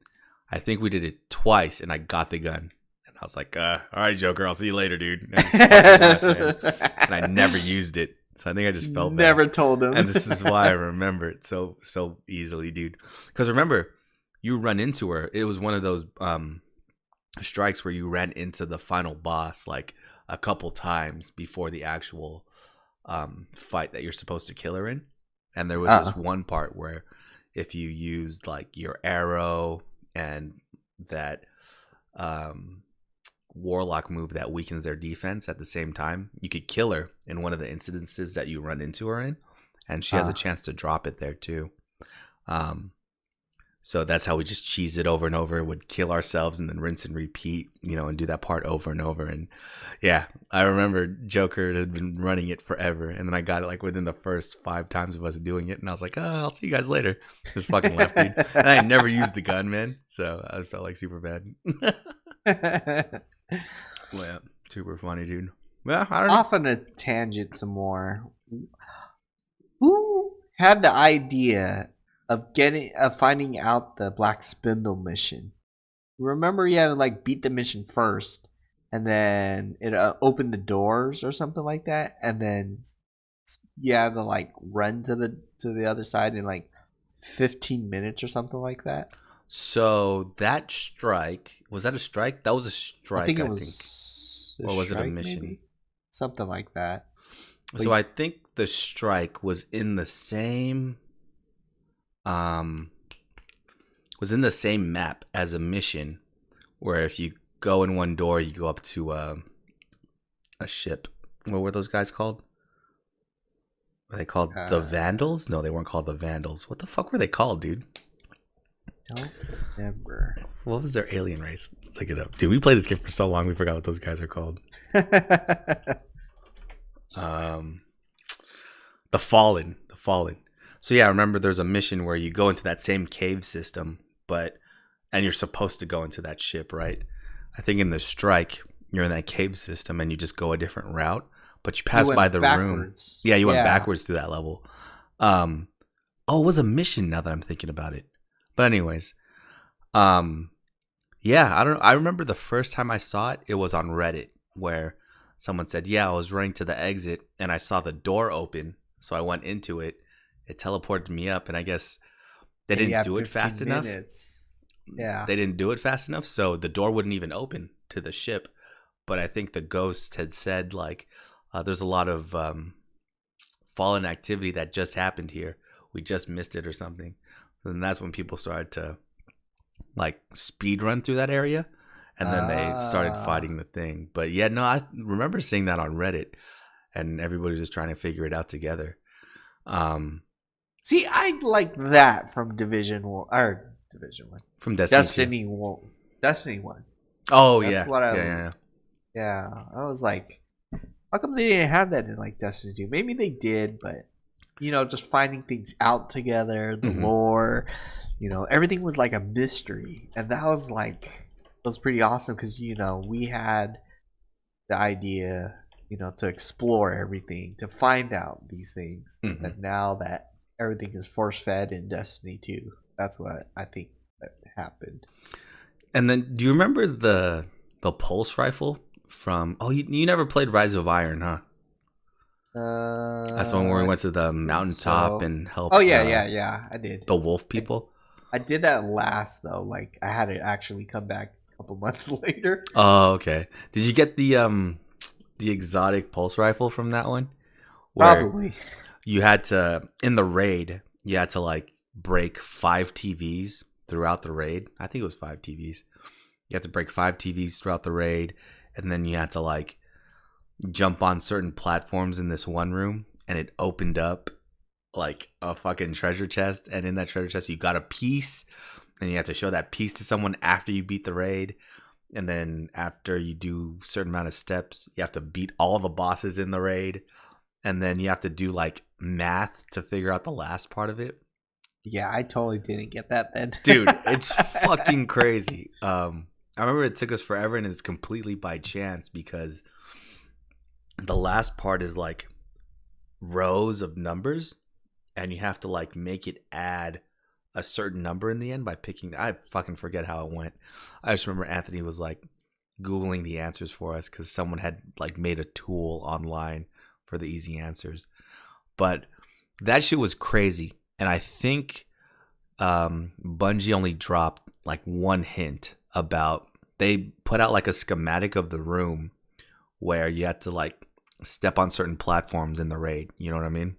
S2: I think we did it twice, and I got the gun. And I was like, all right, Joker, I'll see you later, dude. And I never used it. So I think I just felt bad.
S1: Never told him.
S2: And this is why I remember it so easily, dude. Because remember, you run into her. It was one of those strikes where you ran into the final boss like a couple times before the actual fight that you're supposed to kill her in. And there was this one part where if you used like your arrow and that warlock move that weakens their defense at the same time, you could kill her in one of the incidences that you run into her in, and she has a chance to drop it there too. So that's how we just cheese it over and over, would kill ourselves and then rinse and repeat, and do that part over and over. And yeah, I remember Joker had been running it forever, and then I got it like within the first 5 times of us doing it, and I was like, I'll see you guys later. Just fucking left, dude. And I never used the gun, man, so I felt like super bad. Well, yeah, super funny, dude. Well, I don't know.
S1: Off on a tangent some more. Who had the idea of finding out the Black Spindle mission? Remember, you had to like beat the mission first, and then it opened the doors or something like that, and then you had to like run to the other side in like 15 minutes or something like that.
S2: So that strike, was that a strike? That was a strike.
S1: I think it was.
S2: Or was it a mission?
S1: Maybe? Something like that.
S2: So I think the strike was in the same map as a mission, where if you go in one door, you go up to a ship. What were those guys called? Were they called the Vandals? No, they weren't called the Vandals. What the fuck were they called, dude?
S1: Don't remember.
S2: What was their alien race? Let's look it up. Dude, we played this game for so long, we forgot what those guys are called. The Fallen. So yeah, I remember there's a mission where you go into that same cave system, and you're supposed to go into that ship, right? I think in the strike, you're in that cave system and you just go a different route, but you pass by the backwards. Room. Yeah, you went backwards through that level. It was a mission now that I'm thinking about it. But anyways, yeah, I don't know. I remember the first time I saw it, it was on Reddit where someone said, I was running to the exit and I saw the door open. So I went into it. It teleported me up, and I guess they didn't do it fast enough.
S1: Yeah.
S2: They didn't do it fast enough, so the door wouldn't even open to the ship. But I think the ghost had said, like, there's a lot of fallen activity that just happened here. We just missed it or something. And that's when people started to, like, speed run through that area. And then they started fighting the thing. But yeah, no, I remember seeing that on Reddit. And everybody was just trying to figure it out together.
S1: See, I like that from Division 1. From Destiny 1. Destiny 1.
S2: Oh,
S1: That's
S2: yeah.
S1: What
S2: Yeah.
S1: I was like, how come they didn't have that in like Destiny 2? Maybe they did, but just finding things out together, the lore, everything was like a mystery. And that was pretty awesome because, we had the idea, to explore everything, to find out these things.
S2: Mhm.
S1: And now that everything is force fed in Destiny 2, that's what I think that happened.
S2: And then, do you remember the pulse rifle from? Oh, you never played Rise of Iron, huh? That's the one where we went to the mountaintop and helped.
S1: Oh yeah, I did.
S2: The wolf people.
S1: I did that last though. Like I had to actually come back a couple months later.
S2: Oh, okay. Did you get the exotic pulse rifle from that one?
S1: Probably.
S2: You had to, in the raid, you had to like break 5 TVs throughout the raid. I think it was 5 TVs. You had to break 5 TVs throughout the raid, and then you had to like jump on certain platforms in this one room, and it opened up like a fucking treasure chest, and in that treasure chest you got a piece, and you had to show that piece to someone after you beat the raid. And then after you do a certain amount of steps, you have to beat all the bosses in the raid. And then you have to do like math to figure out the last part of it.
S1: Yeah, I totally didn't get that then.
S2: Dude, it's fucking crazy. I remember it took us forever, and it's completely by chance because the last part is like rows of numbers, and you have to like make it add a certain number in the end by picking. I fucking forget how it went. I just remember Anthony was like Googling the answers for us because someone had like made a tool online for the easy answers. But that shit was crazy. And I think Bungie only dropped like one hint about, they put out like a schematic of the room where you had to like step on certain platforms in the raid. You know what I mean?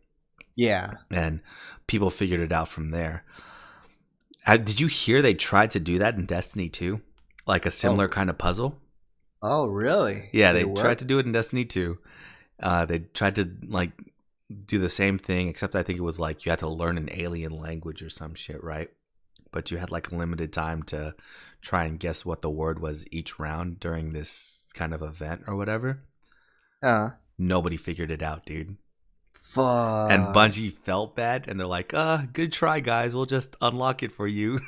S1: Yeah.
S2: And people figured it out from there. Did you hear they tried to do that in Destiny 2? Like a similar kind of puzzle?
S1: Oh, really?
S2: Yeah, they tried to do it in Destiny 2. They tried to like do the same thing, except I think it was like you had to learn an alien language or some shit, right? But you had like a limited time to try and guess what the word was each round during this kind of event or whatever. Nobody figured it out, dude.
S1: Fuck.
S2: And Bungie felt bad, and they're like, good try, guys. We'll just unlock it for you.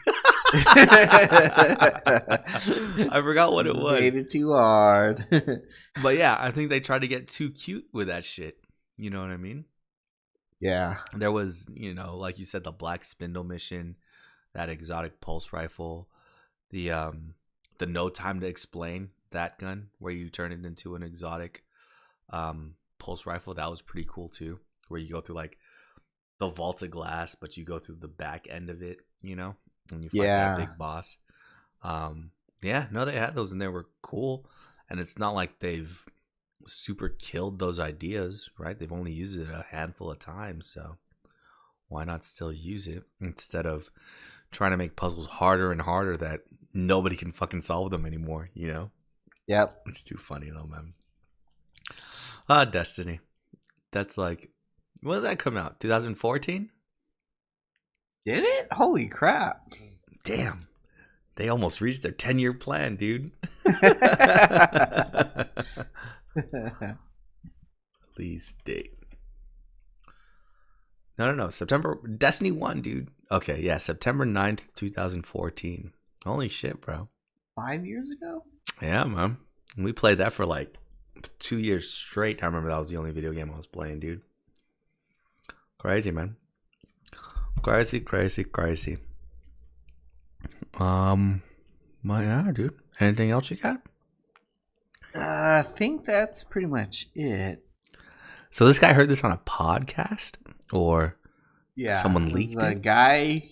S2: I forgot what it was.
S1: Made it too hard.
S2: But yeah, I think they tried to get too cute with that shit. You know what I mean?
S1: Yeah.
S2: There was, like you said, the Black Spindle mission, that exotic pulse rifle, the No Time to Explain, that gun where you turn it into an exotic pulse rifle. That was pretty cool too, where you go through like the vault of glass, but you go through the back end of it, when you fight that big boss. They had those, and they were cool. And it's not like they've super killed those ideas, right? They've only used it a handful of times, so why not still use it instead of trying to make puzzles harder and harder that nobody can fucking solve them anymore,
S1: Yep.
S2: It's too funny though, man. Destiny. That's like, when did that come out? 2014?
S1: Did it? Holy crap.
S2: Damn. They almost reached their 10-year plan, dude. Please date. No. September. Destiny 1, dude. Okay, yeah. September 9th, 2014. Holy shit, bro.
S1: 5 years ago?
S2: Yeah, man. We played that for like 2 years straight. I remember that was the only video game I was playing, dude. Crazy, man. Crazy. Yeah, dude. Anything else you got?
S1: I think that's pretty much it.
S2: So this guy heard this on a podcast, or someone leaked it?
S1: A guy,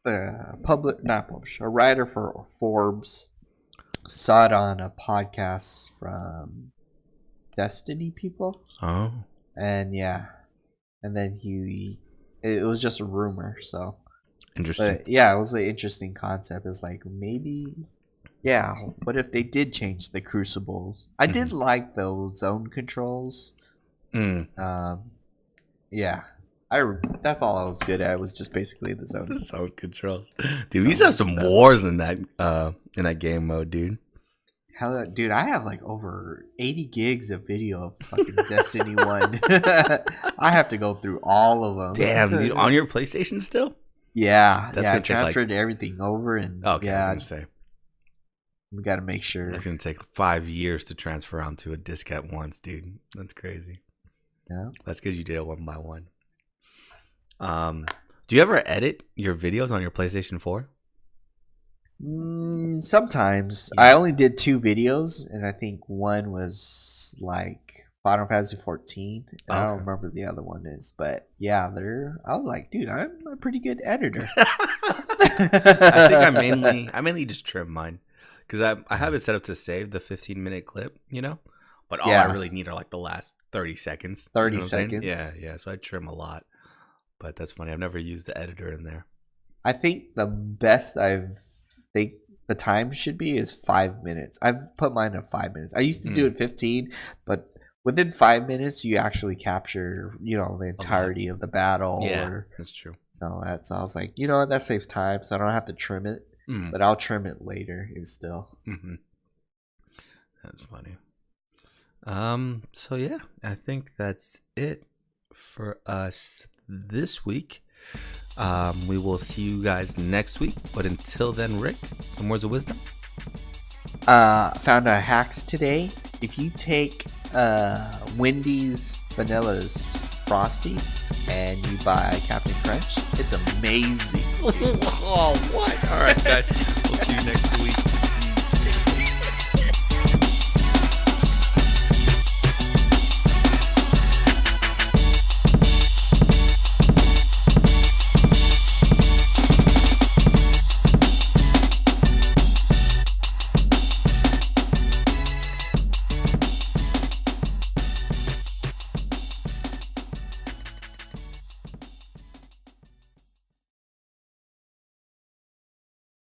S1: not publisher, a writer for Forbes, saw it on a podcast from Destiny people.
S2: Oh.
S1: And then it was just a rumor, so.
S2: Interesting.
S1: But yeah, it was an interesting concept. It's like, maybe, what if they did change the crucibles? I did like those zone controls. That's all I was good at. It was just basically the zone.
S2: The zone controls. Dude, we used to have some wars in that game mode, dude.
S1: Hell, dude, I have like over 80 gigs of video of fucking Destiny 1. I have to go through all of them.
S2: Damn, dude, on your PlayStation still?
S1: Yeah,
S2: That's
S1: I transferred everything over, and
S2: okay, I was gonna say.
S1: We got to make sure.
S2: It's gonna take 5 years to transfer onto a disc at once, dude. That's crazy.
S1: Yeah.
S2: That's because you did it one by one. Do you ever edit your videos on your PlayStation 4?
S1: Sometimes.
S2: Yeah.
S1: I only did 2 videos, and I think one was like Final Fantasy 14. I don't remember the other one is, but yeah, I was like, dude, I'm a pretty good editor.
S2: I think I mainly just trim mine because I have it set up to save the 15-minute clip, but all I really need are like the last 30 seconds.
S1: 30 seconds.
S2: Yeah. So I trim a lot, but that's funny. I've never used the editor in there.
S1: I think the best the time should be is 5 minutes. I've put mine at 5 minutes. I used to do it 15, but within 5 minutes you actually capture, the entirety of the battle.
S2: Yeah, that's true.
S1: All that. So I was like, you know what, that saves time, so I don't have to trim it. But I'll trim it later. Still.
S2: That's funny. So yeah, I think that's it for us this week. We will see you guys next week. But until then, Rick, some words of wisdom.
S1: Found a hacks today. If you take Wendy's Vanilla's Frosty and you buy Captain Crunch, it's amazing.
S2: Oh, what? All right, guys. We'll see you next week.